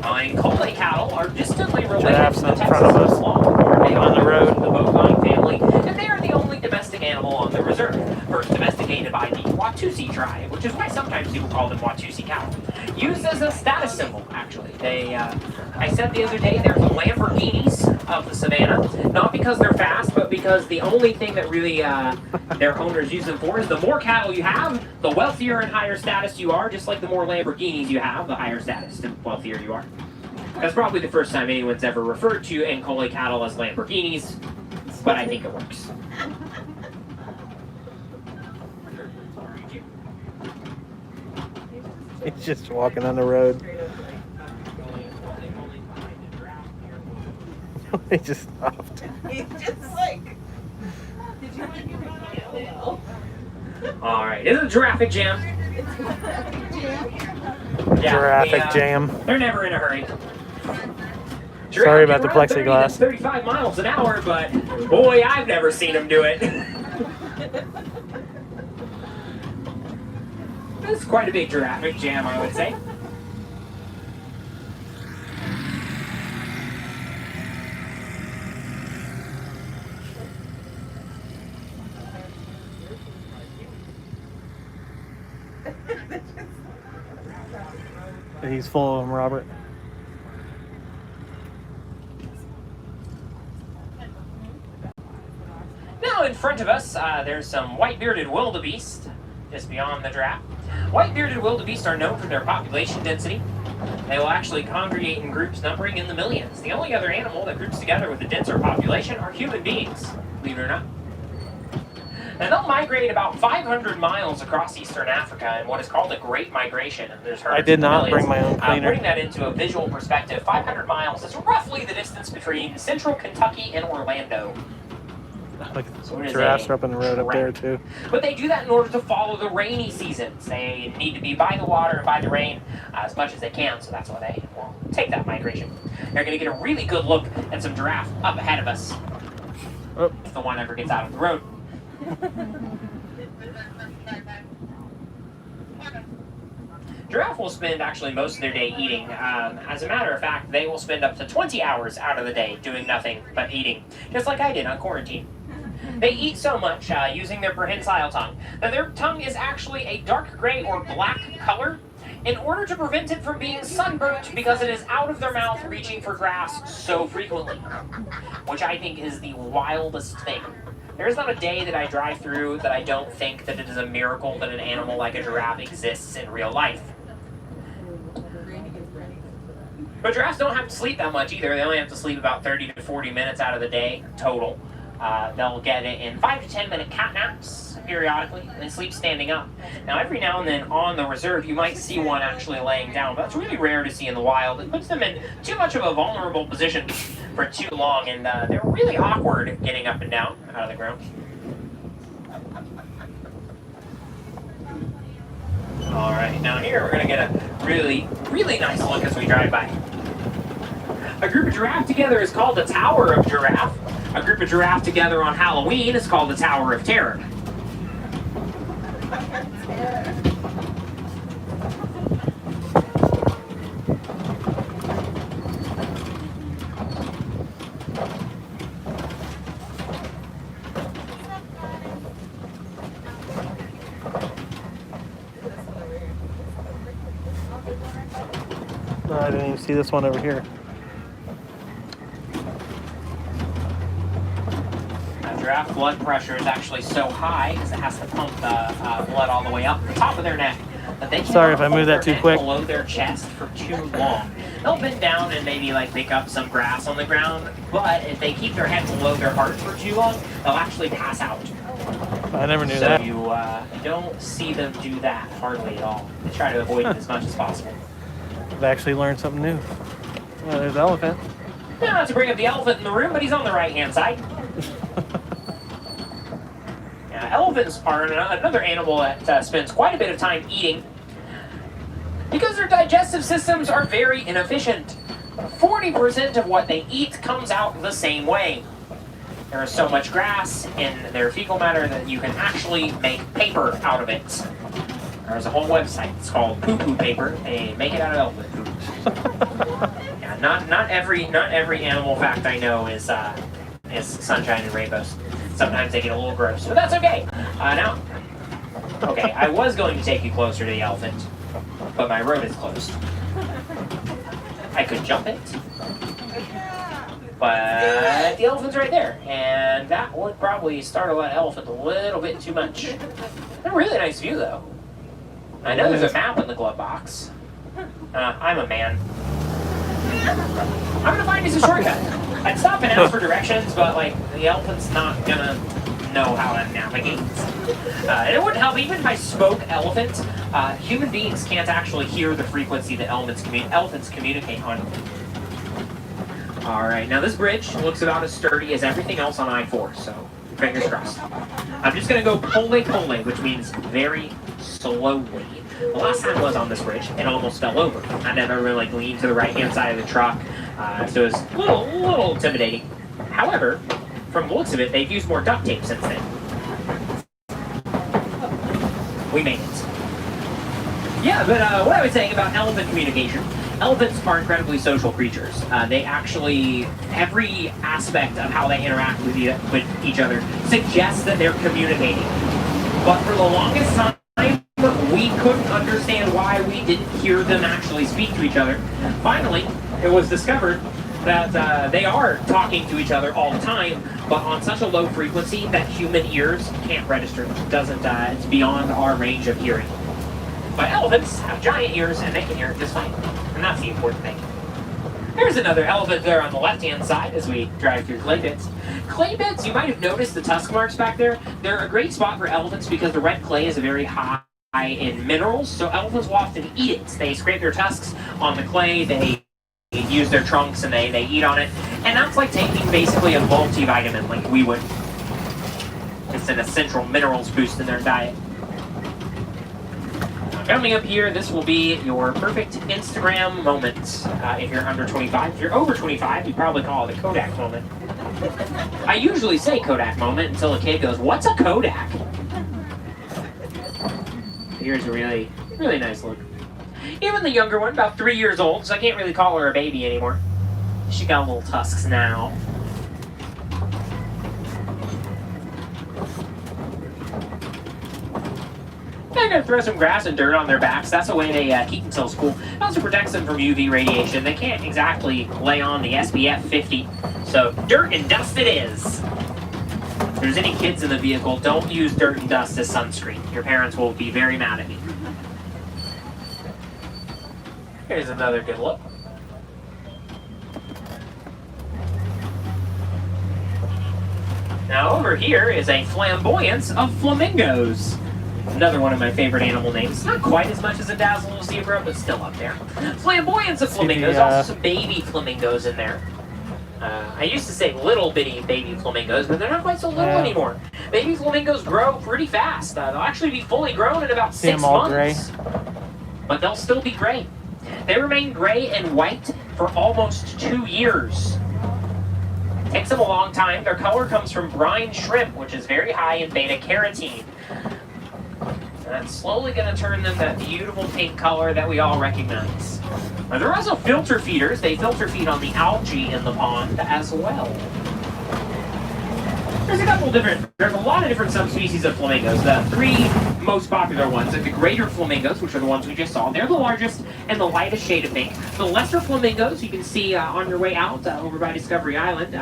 Ankole cattle are distantly related Giraffes to the in Texas front of us longhorn. They on the are road. members of the bovine family, and they are the only domestic animal on the reserve. First domesticated by the Watusi tribe, which is why sometimes people call them Watusi cattle. Used as a status symbol, actually. I said the other day, they're the Lamborghinis of the savannah. Not because they're fast, but because the only thing that really their owners use them for is the more cattle you have, the wealthier and higher status you are. Just like the more Lamborghinis you have, the higher status, the wealthier you are. That's probably the first time anyone's ever referred to Ankole cattle as Lamborghinis, but I think it works. He's just walking on the road. He just stopped. He's just like, All right, is it a Giraffic Jam? Yeah, Giraffic jam. They're never in a hurry. Sorry about Giraffe the can run 30 to plexiglass. 35 miles an hour, but boy, I've never seen them do it. That's quite a big Giraffic Jam, I would say. He's full of them, Robert. Now in front of us, there's some white-bearded wildebeest just beyond the draft. White-bearded wildebeest are known for their population density. They will actually congregate in groups numbering in the millions. The only other animal that groups together with a denser population are human beings, believe it or not. Now they'll migrate about 500 miles across eastern Africa in what is called a Great Migration. And there's herds I did of not millions. bring my own cleaner. Putting that into a visual perspective, 500 miles is roughly the distance between central Kentucky and Orlando. Like So it is giraffes a are up in the road up there too. But they do that in order to follow the rainy seasons. They need to be by the water and by the rain as much as they can, so that's why they will take that migration. They're going to get a really good look at some giraffe up ahead of us. Oh. If the one ever gets out of the road. Giraffe will spend actually most of their day eating. As a matter of fact, they will spend up to 20 hours out of the day doing nothing but eating, just like I did on quarantine. They eat so much using their prehensile tongue that their tongue is actually a dark gray or black color in order to prevent it from being sunburnt because it is out of their mouth reaching for grass so frequently, which I think is the wildest thing. There is not a day that I drive through that I don't think that it is a miracle that an animal like a giraffe exists in real life. But giraffes don't have to sleep that much either. They only have to sleep about 30 to 40 minutes out of the day total. They'll get it in 5 to 10 minute cat naps periodically and sleep standing up. Now every now and then on the reserve you might see one actually laying down, but it's really rare to see in the wild. It puts them in too much of a vulnerable position for too long, and they're really awkward getting up and down out of the ground. All right, now here we're going to get a really, really nice look as we drive by. A group of giraffe together is called the Tower of Giraffe. A group of giraffe together on Halloween is called the Tower of Terror. No, I didn't even see this one over here. Giraffe blood pressure is actually so high because it has to pump the blood all the way up the top of their neck that they can't Sorry if I moved that hold too their quick. neck below their chest for too long. They'll bend down and maybe like pick up some grass on the ground, but if they keep their head below their heart for too long, they'll actually pass out. I never knew So that. you don't see them do that hardly at all. They try to avoid it as much as possible. I've actually learned something new. Well, there's the elephant. Now, not to bring up the elephant in the room, but he's on the right-hand side. Elephants are another animal that spends quite a bit of time eating because their digestive systems are very inefficient. 40% of what they eat comes out the same way. There is so much grass in their fecal matter that you can actually make paper out of it. There's a whole website. It's called Poo Poo Paper. They make it out of elephant poop. Yeah, not every animal fact I know is sunshine and rainbows. Sometimes they get a little gross, but that's okay. Now, okay, I was going to take you closer to the elephant, but my road is closed. I could jump it, but the elephant's right there, and that would probably startle that elephant a little bit too much. A really nice view, though. I know there's a map in the glove box. I'm a man. I'm gonna find us a shortcut. I'd stop and ask for directions, but like the elephant's not gonna know how to navigate. And it wouldn't help even if I spoke elephant. Human beings can't actually hear the frequency that elephants communicate on. All right, now this bridge looks about as sturdy as everything else on I-4, so fingers crossed. I'm just gonna go pole, which means very slowly. The last time I was on this bridge, it almost fell over. I never really leaned to the right-hand side of the truck, so it was a little intimidating. However, from the looks of it, they've used more duct tape since then. We made it. Yeah, but what I was saying about elephant communication, elephants are incredibly social creatures. They actually, every aspect of how they interact with each other suggests that they're communicating. But for the longest time, we couldn't understand why we didn't hear them actually speak to each other. Finally, it was discovered that they are talking to each other all the time, but on such a low frequency that human ears can't register them. It's beyond our range of hearing. But elephants have giant ears and they can hear it just fine. And that's the important thing. There's another elephant there on the left-hand side as we drive through clay pits. Clay pits, you might have noticed the tusk marks back there. They're a great spot for elephants because the red clay is very high in minerals, so elephants will often eat it. They scrape their tusks on the clay, they use their trunks, and they eat on it. And that's like taking basically a multivitamin like we would. It's an essential minerals boost in their diet. Coming up here, this will be your perfect Instagram moment. If you're under 25. If you're over 25, you probably call it a Kodak moment. I usually say Kodak moment until a kid goes, "What's a Kodak?" Here's a really, really nice look. Even the younger one, about 3 years old, so I can't really call her a baby anymore. She got little tusks now. They're going to throw some grass and dirt on their backs. That's the way they keep themselves cool. It also protects them from UV radiation. They can't exactly lay on the SPF 50, so dirt and dust it is. If there's any kids in the vehicle, don't use dirt and dust as sunscreen. Your parents will be very mad at me. Here's another good look. Now over here is a flamboyance of flamingos. Another one of my favorite animal names. Not quite as much as a dazzle zebra, but still up there. Flamboyance of flamingos. Also some baby flamingos in there. I used to say little bitty baby flamingos, but they're not quite so little anymore. Baby flamingos grow pretty fast. They'll actually be fully grown in about 6 months. Gray. But they'll still be gray. They remain gray and white for almost 2 years. It takes them a long time. Their color comes from brine shrimp, which is very high in beta-carotene. And that's slowly going to turn them that beautiful pink color that we all recognize. Now, they're also filter feeders. They filter feed on the algae in the pond as well. There's a lot of different subspecies of flamingos. The 3 most popular ones are the greater flamingos, which are the ones we just saw. They're the largest and the lightest shade of pink. The lesser flamingos you can see on your way out over by Discovery Island.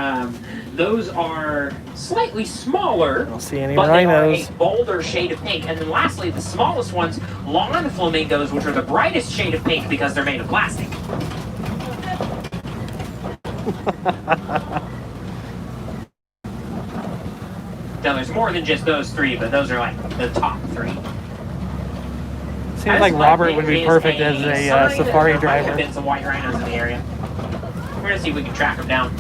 Those are slightly smaller, I don't see any but rhinos. they are a bolder shade of pink. And then lastly, the smallest ones, lawn flamingos, which are the brightest shade of pink because they're made of plastic. Now, there's more than just those 3, but those are like the top 3. Seems like Robert would be perfect as a safari driver. There might have been some white rhinos in the area. We're going to see if we can track them down.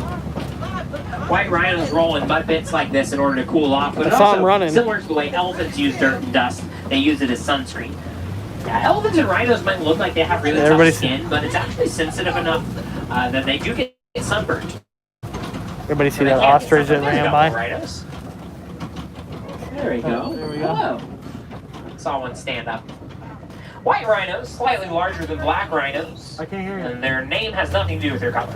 White rhinos roll in mud pits like this in order to cool off, but also, similar to the way elephants use dirt and dust, they use it as sunscreen. Elephants and rhinos might look like they have really tough skin, but it's actually sensitive enough that they do get sunburned. Everybody see that ostrich that ran by? Rhinos. There we go. There we go. Hello. Saw one stand up. White rhinos, slightly larger than black rhinos. I can't hear you. And their name has nothing to do with their color.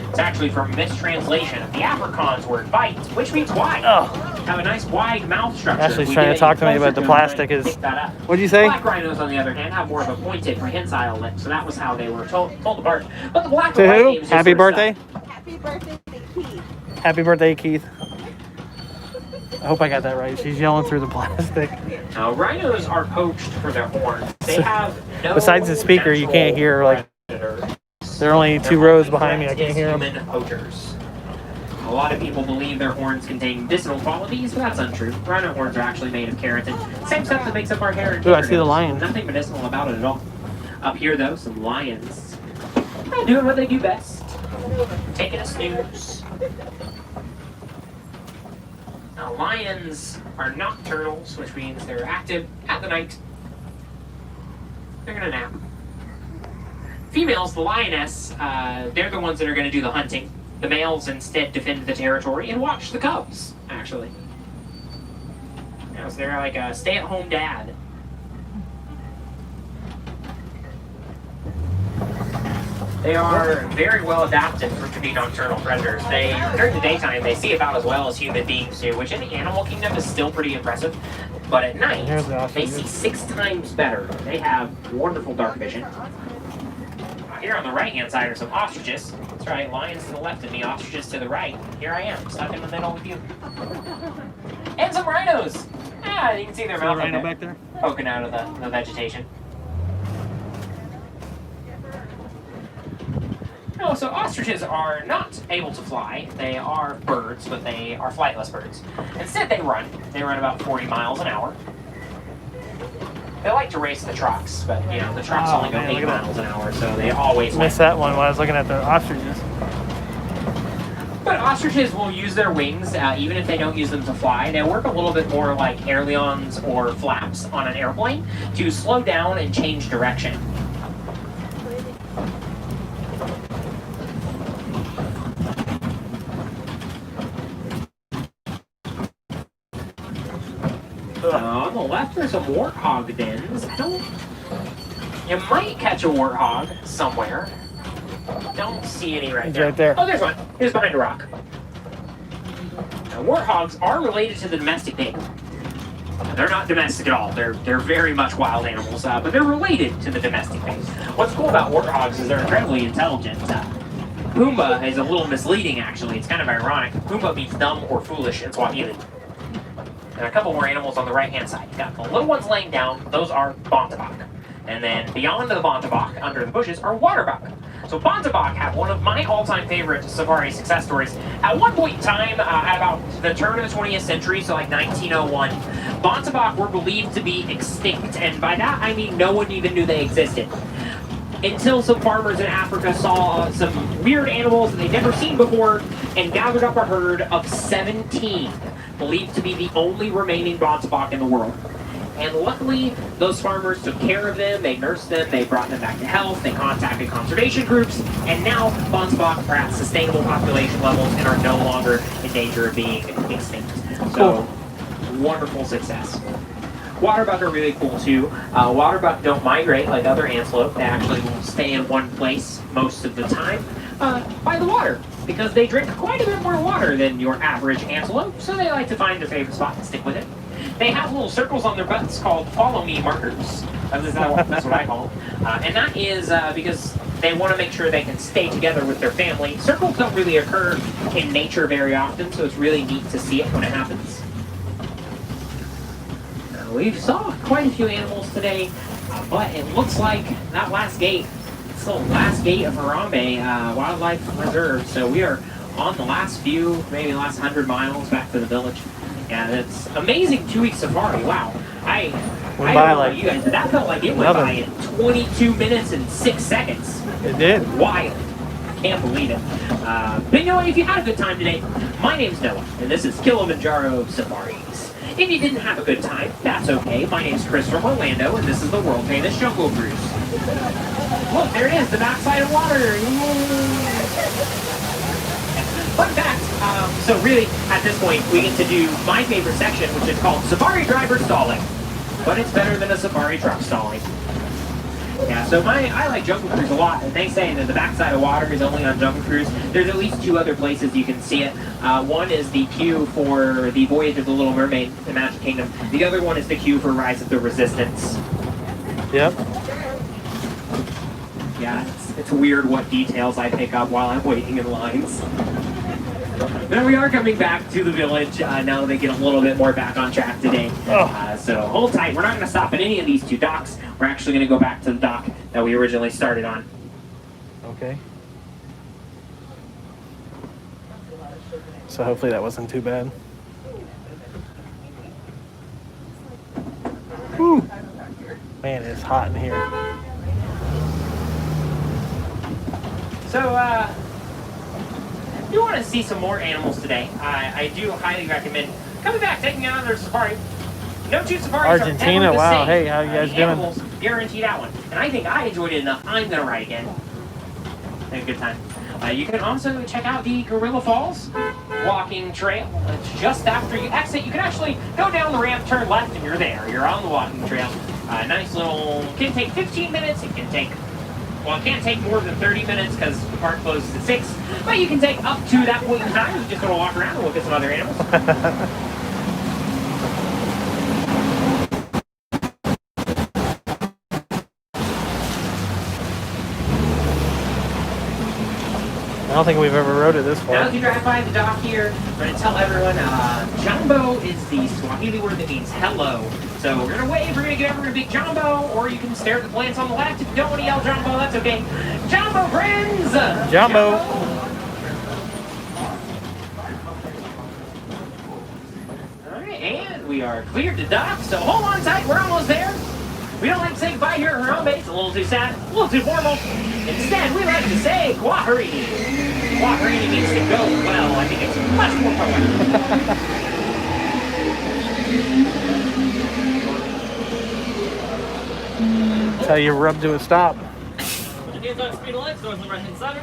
It's actually from a mistranslation of the Afrikaans word bite, which means wide. Oh. Have a nice wide mouth structure. Ashley's If we trying get to talk to me any about the closer plastic them, is- pick that up. What'd you say? Black rhinos, on the other hand, have more of a pointed prehensile lip, so that was how they were told apart. But the black To and white who? names just Happy sort of birthday. stuck. Happy birthday to Keith. Happy birthday, Keith. I hope I got that right. She's yelling through the plastic. Now, rhinos are poached for their horns. They have no Besides the speaker, you can't hear, like, predators. There are only two rows behind me. I can't hear them. Human poachers. A lot of people believe their horns contain medicinal qualities, but that's untrue. Rhino horns are actually made of keratin, same stuff that makes up our hair and Ooh, I see the fingernails. lion. Nothing medicinal about it at all. Up here, though, some lions. Doing what they do best. Taking a snooze. Now, lions are nocturnals, which means they're active at the night. They're gonna nap. Females, the lioness, they're the ones that are gonna do the hunting. The males instead defend the territory and watch the cubs, actually. You know, so they're like a stay-at-home dad. They are very well adapted to be nocturnal predators. During the daytime, they see about as well as human beings do, which in the animal kingdom is still pretty impressive. But at night, Here's the they ostriches. see 6 times better. They have wonderful dark vision. Here on the right-hand side are some ostriches. That's right, lions to the left of me, ostriches to the right. Here I am, stuck in the middle with you. And some rhinos! Ah, you can see their See the mouth up rhino there, back there? poking out of the vegetation. No, so ostriches are not able to fly. They are birds, but they are flightless birds. Instead, they run. They run about 40 miles an hour. They like to race the trucks, but you know the trucks Oh, only go man, 8 look at that. miles an hour, so they always win. Missed that one while I was looking at the ostriches. But ostriches will use their wings, even if they don't use them to fly. They work a little bit more like ailerons or flaps on an airplane to slow down and change direction. On the left, there's some warthog dens. You might catch a warthog somewhere. Don't see any right He's now. right there. Oh, there's one. He's behind a rock. Now, warthogs are related to the domestic pig. They're not domestic at all. They're very much wild animals, but they're related to the domestic pig. What's cool about warthogs is they're incredibly intelligent. Pumbaa is a little misleading, actually. It's kind of ironic. Pumbaa means dumb or foolish in Swahili. And a couple more animals on the right-hand side. You got the little ones laying down. Those are Bontebok. And then beyond the Bontebok, under the bushes, are Waterbok. So Bontebok have one of my all-time favorite safari success stories. At one point in time, at about the turn of the 20th century, so like 1901, Bontebok were believed to be extinct. And by that, I mean no one even knew they existed. Until some farmers in Africa saw some weird animals that they'd never seen before and gathered up a herd of 17, believed to be the only remaining Bontebok in the world. And luckily, those farmers took care of them, they nursed them, they brought them back to health, they contacted conservation groups, and now Bontebok are at sustainable population levels and are no longer in danger of being extinct. So, wonderful success. Waterbuck are really cool too. Waterbuck don't migrate like other antelope. They actually will stay in one place most of the time by the water because they drink quite a bit more water than your average antelope, so they like to find their favorite spot and stick with it. They have little circles on their butts called follow me markers. That's what I call them. And that is because they want to make sure they can stay together with their family. Circles don't really occur in nature very often, so it's really neat to see it when it happens. We saw quite a few animals today, but it looks like that last gate, it's the last gate of Harambe Wildlife Reserve. So we are on the last few, maybe the last 100 miles back to the village. Yeah, it's amazing 2-week safari. Wow. I don't know about you guys, but that felt like it went by in 22 minutes and 6 seconds. It did. Wild. Can't believe it. But you know what, if you had a good time today, my name's Noah, and this is Kilimanjaro Safaris. If you didn't have a good time, that's okay. My name's Chris from Orlando, and this is the world-famous Jungle Cruise. Look, there it is, the backside of water. Fun fact, so really, at this point, we get to do my favorite section, which is called Safari Driver Stalling. But it's better than a safari truck stalling. Yeah, so I like Jungle Cruise a lot, and they say that the backside of water is only on Jungle Cruise. There's at least 2 other places you can see it. One is the queue for the Voyage of the Little Mermaid in Magic Kingdom. The other one is the queue for Rise of the Resistance. Yep. Yeah, it's weird what details I pick up while I'm waiting in lines. Now we are coming back to the village now that they get a little bit more back on track today. So hold tight. We're not going to stop at any of these 2 docks. We're actually going to go back to the dock that we originally started on. Okay. So hopefully that wasn't too bad. Whew. Man, it's hot in here. So, if you want to see some more animals today, I do highly recommend coming back, taking another safari. No 2 safaris Argentina, are ever the wow. same. Hey, how you guys the doing? Animals guarantee that one. And I think I enjoyed it enough. I'm going to ride again. Had a good time. You can also check out the Gorilla Falls walking trail. It's just after you exit. You can actually go down the ramp, turn left, and you're there. You're on the walking trail. Nice little, can take 15 minutes. It can take, well, it can't take more than 30 minutes because the park closes at 6. But you can take up to that point in time. You just want to walk around and look at some other animals. I don't think we've ever rode it this Now far. as you drive by the dock here, we're going to tell everyone Jumbo is the Swahili word that means hello. So we're going to wave, we're going to give everyone a big Jumbo, or you can stare at the plants on the left. If you don't want to yell Jumbo, that's okay. Jumbo, friends! Jumbo! Alright, and we are cleared to dock, so hold on tight, we're almost there. We don't like to say goodbye here at Harambe. It's a little too sad, a little too formal. Instead, we like to say Kwaherini. Kwaherini means to go well. I think it's much more poetic. That's how you rub to a stop. Put your hands on speed of lights, doors on the right hand side.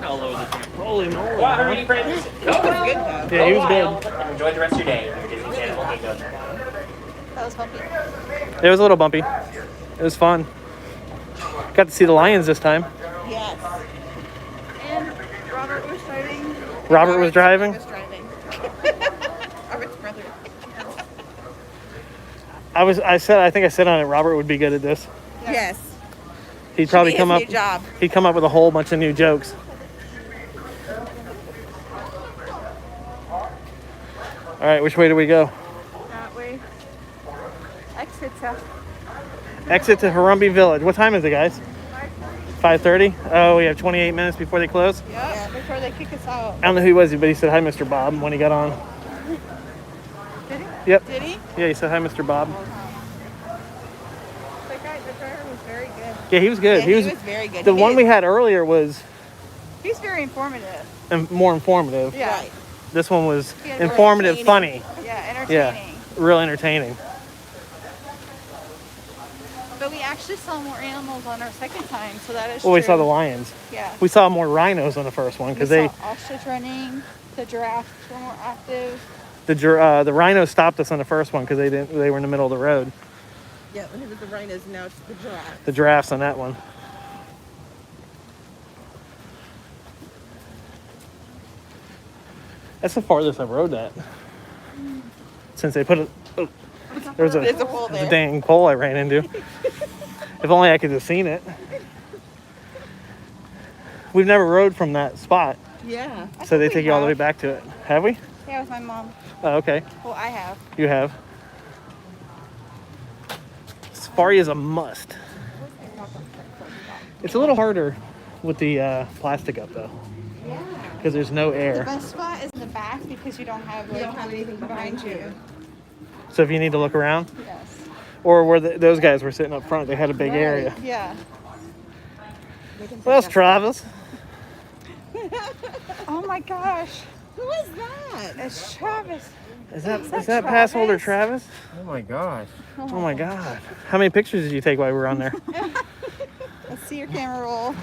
All over the camp. Holy moly. Kwaherini, friends. Go well. good, though. Yeah, he was Go wild, good. and enjoy the rest of your day. Your Disney Channel Bingo. That was bumpy. It was a little bumpy. It was fun. Got to see the lions this time. Yes. And Robert was driving. Robert was driving. Was driving. Robert's brother. I think I said on it, Robert would be good at this. Yes. He'd probably Should be come his up. new job. He'd come up with a whole bunch of new jokes. All right, which way do we go? That way. Exit to Exit to Harambe Village. What time is it, guys? 5:30. Oh, we have 28 minutes before they close. yeah, before they kick us out. I don't know who he was, but he said hi, Mr. Bob, when he got on. Did he? Yep. Did he? Yeah, he said hi, Mr. Bob. The driver was very good. Yeah, he was good. Yeah, he was very good. The He one did- we had earlier was He's very informative. more informative. Yeah. Right. This one was He had informative, entertaining. funny. Yeah, Yeah, entertaining. real entertaining. But we actually saw more animals on our second time, so that is Well, true. we saw the lions. Yeah. We saw more rhinos on the first one because we they saw ostrich running. The giraffes were more active. the rhinos stopped us on the first one because they were in the middle of the road. Yeah, when it was the rhinos, now it's the giraffe. The giraffes on that one. That's the farthest I've rode that. Since they put it, oh, there's There's a hole there's there. a dang pole I ran into. If only I could have seen it. We've never rode from that spot, Yeah. so they we take you all the way have. back to it. Have we? Yeah, with my mom. Oh, okay. Well, I have. You have. Safari is a must. It's a little harder with the plastic up though, Yeah. because there's no The air. best spot is in the back because you don't have You don't have anything behind you. So if you need to look around, Yes. or where those guys were sitting up front, they had a big area. Yeah. What else, Travis? Oh my gosh. Who is that? It's Travis. Is that that is that pass holder Travis? Travis? Oh my gosh. Oh my God! How many pictures did you take while we were on there? Let's see your camera roll.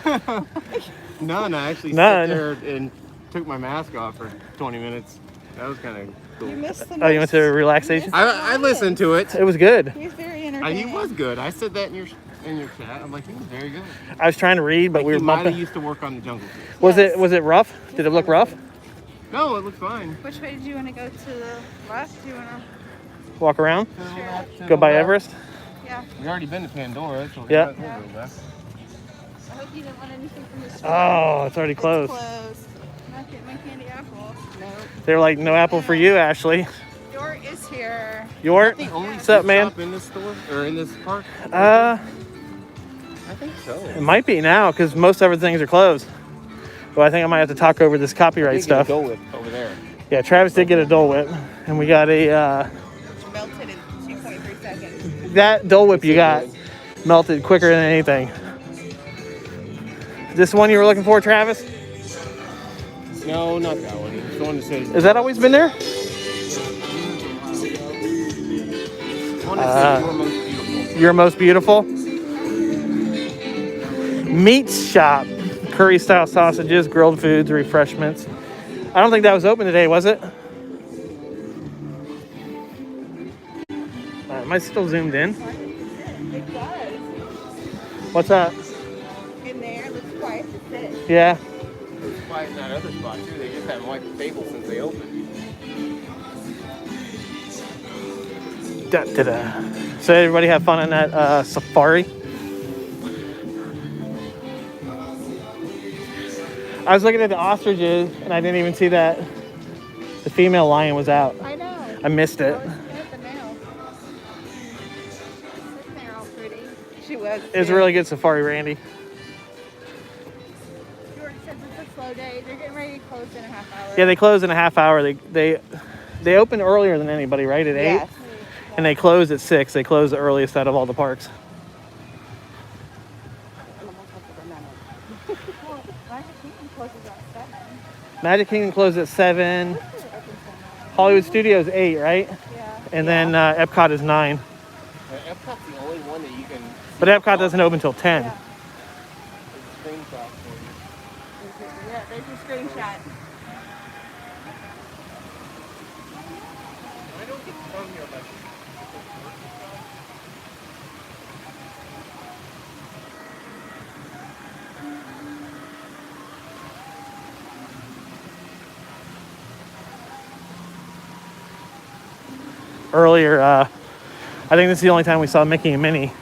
None. I actually None. sat there and took my mask off for 20 minutes. That was kind of cool. You missed the Oh, you went to relaxation? I listened to it. It was good. He's very I He was good. I said that in your chat. I'm like, he was very good. I was trying to read, but Like, we were he might have bumping. used to work on the Jungle Cruise. Was it rough? Did it look rough? No, it looked fine. Which way did you want to go? To the left? Do you want to? Walk around? Sure. Go by Everest? Yeah. We already been to Pandora, so Yeah. we'll go back. I hope you didn't want anything from the store. Oh, it's already It's closed. closed. Not getting my candy apple. Nope. They're like, no apple for you, Ashley. York is here. Yort? The only What's up, food man? shop in this store or in this park? Uh, I think so. it might be now because most other things are closed. Well, I think I might have to talk over this copyright stuff. Dole Whip over there. Yeah, Travis did get a Dole Whip, and we got a Melted in 2.3 seconds. that Dole Whip you got melted quicker than anything. This one you were looking for, Travis? No, not that one. It's the one that says. Has that always been there? The one that says you're most beautiful. Your most beautiful? Meat shop. Curry style sausages, grilled foods, refreshments. I don't think that was open today, was it? Am I still zoomed in? It does. What's up? In there, looks quiet to sit. Yeah. It's quiet in that other spot too. They just haven't wiped the table since they opened. Da-da-da. So everybody have fun on that safari? I was looking at the ostriches and I didn't even see that the female lion was out. I know. I missed it. At the nail. Sitting there all pretty. She was. It was a really good safari, Randy. Jordan says it's a slow day. They're getting ready to close in a half hour. Yeah, they close in a half hour. They open earlier than anybody, right? At 8? Yes. And they close at 6. They close the earliest out of all the parks. Well, Magic Kingdom closes at 7. Magic Kingdom closed at 7. Hollywood Studios 8, right? Yeah. And then Epcot is 9. Epcot's the only one that you can. But Epcot doesn't open until 10. Yeah. Screenshot for you. Yeah, there's your screenshot. I don't get to come here much. Earlier, I think this is the only time we saw Mickey and Minnie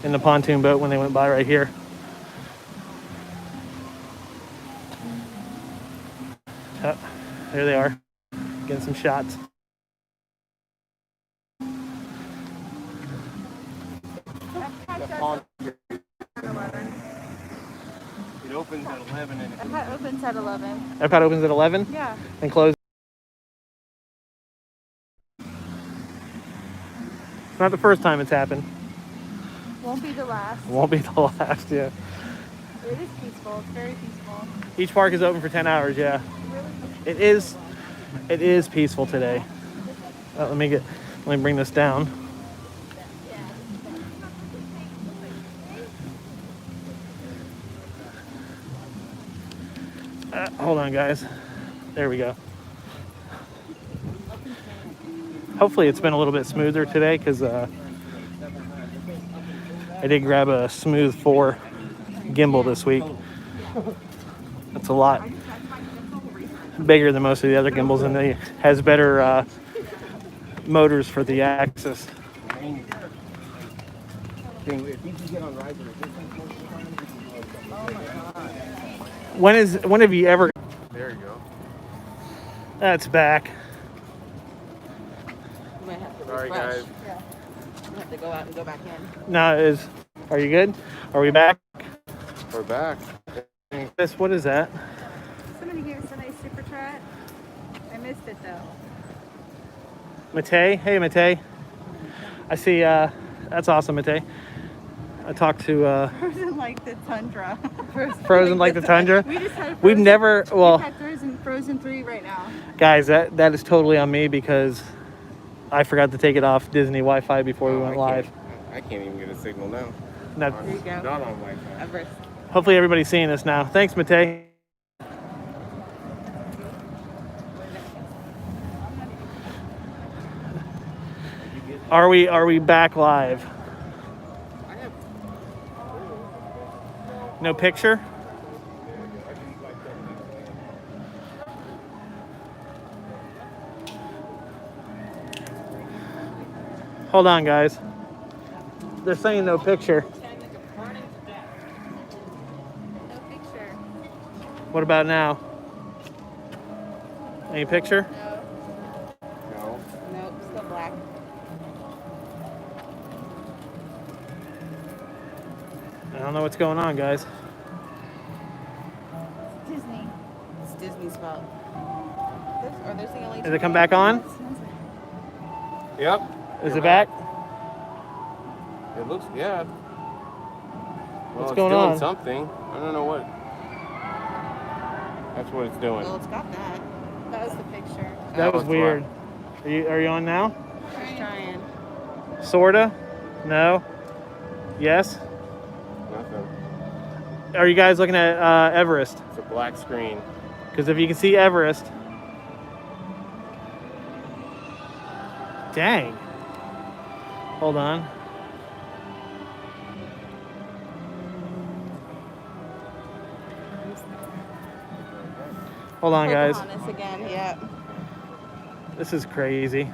in the pontoon boat when they went by right here. Oh, there they are, getting some shots. It opens at 11 and Epcot opens at 11. Epcot opens at 11 Yeah. and closes. It's not the first time it's happened. Won't be the last. It won't be the last, yeah. It is peaceful. It's very peaceful. Each park is open for 10 hours, yeah. It is peaceful today. Let me bring this down. Hold on, guys. There we go. Hopefully it's been a little bit smoother today because I did grab a Smooth 4 gimbal this week. That's a lot bigger than most of the other gimbals, and it has better motors for the axis. if you can get on rides with When have you ever? there you go. That's back. You might have to Sorry, refresh. guys. Yeah. You have to go out and go back in. Now are you good? Are we back? We're back. What is that? Somebody gave us a nice super chat. I missed it though. Matei? Hey, Matei. I see. That's awesome, Matei. I talked to Frozen like the tundra. Frozen like the tundra. We just had We've never. Well, we had Frozen 3 right now. guys, that is totally on me because I forgot to take it off Disney Wi-Fi before we went live. I can't even get a signal now. Now, There you go. Not on Wi-Fi. Everest. hopefully everybody's seeing this now. Thanks, Matei. Are we back live? I have. No picture? Hold on, guys. They're saying no picture. No picture. What about now? Any picture? No. No. Nope, still black. I don't know what's going on, guys. Disney. It's Disney's fault. There's the only Did it come back on? Yep. Is You're it back? It looks, yeah. Well, What's it's going doing on? something. I don't know what. That's what it's doing. Well, it's got that. That was the picture. That was was weird. Are you on now? Just trying. Sorta? No? Yes? Nothing. Are you guys looking at Everest? It's a black screen. Because if you can see Everest. Dang. Hold on. Hold on, guys. Pocahontas again, yeah. This is crazy.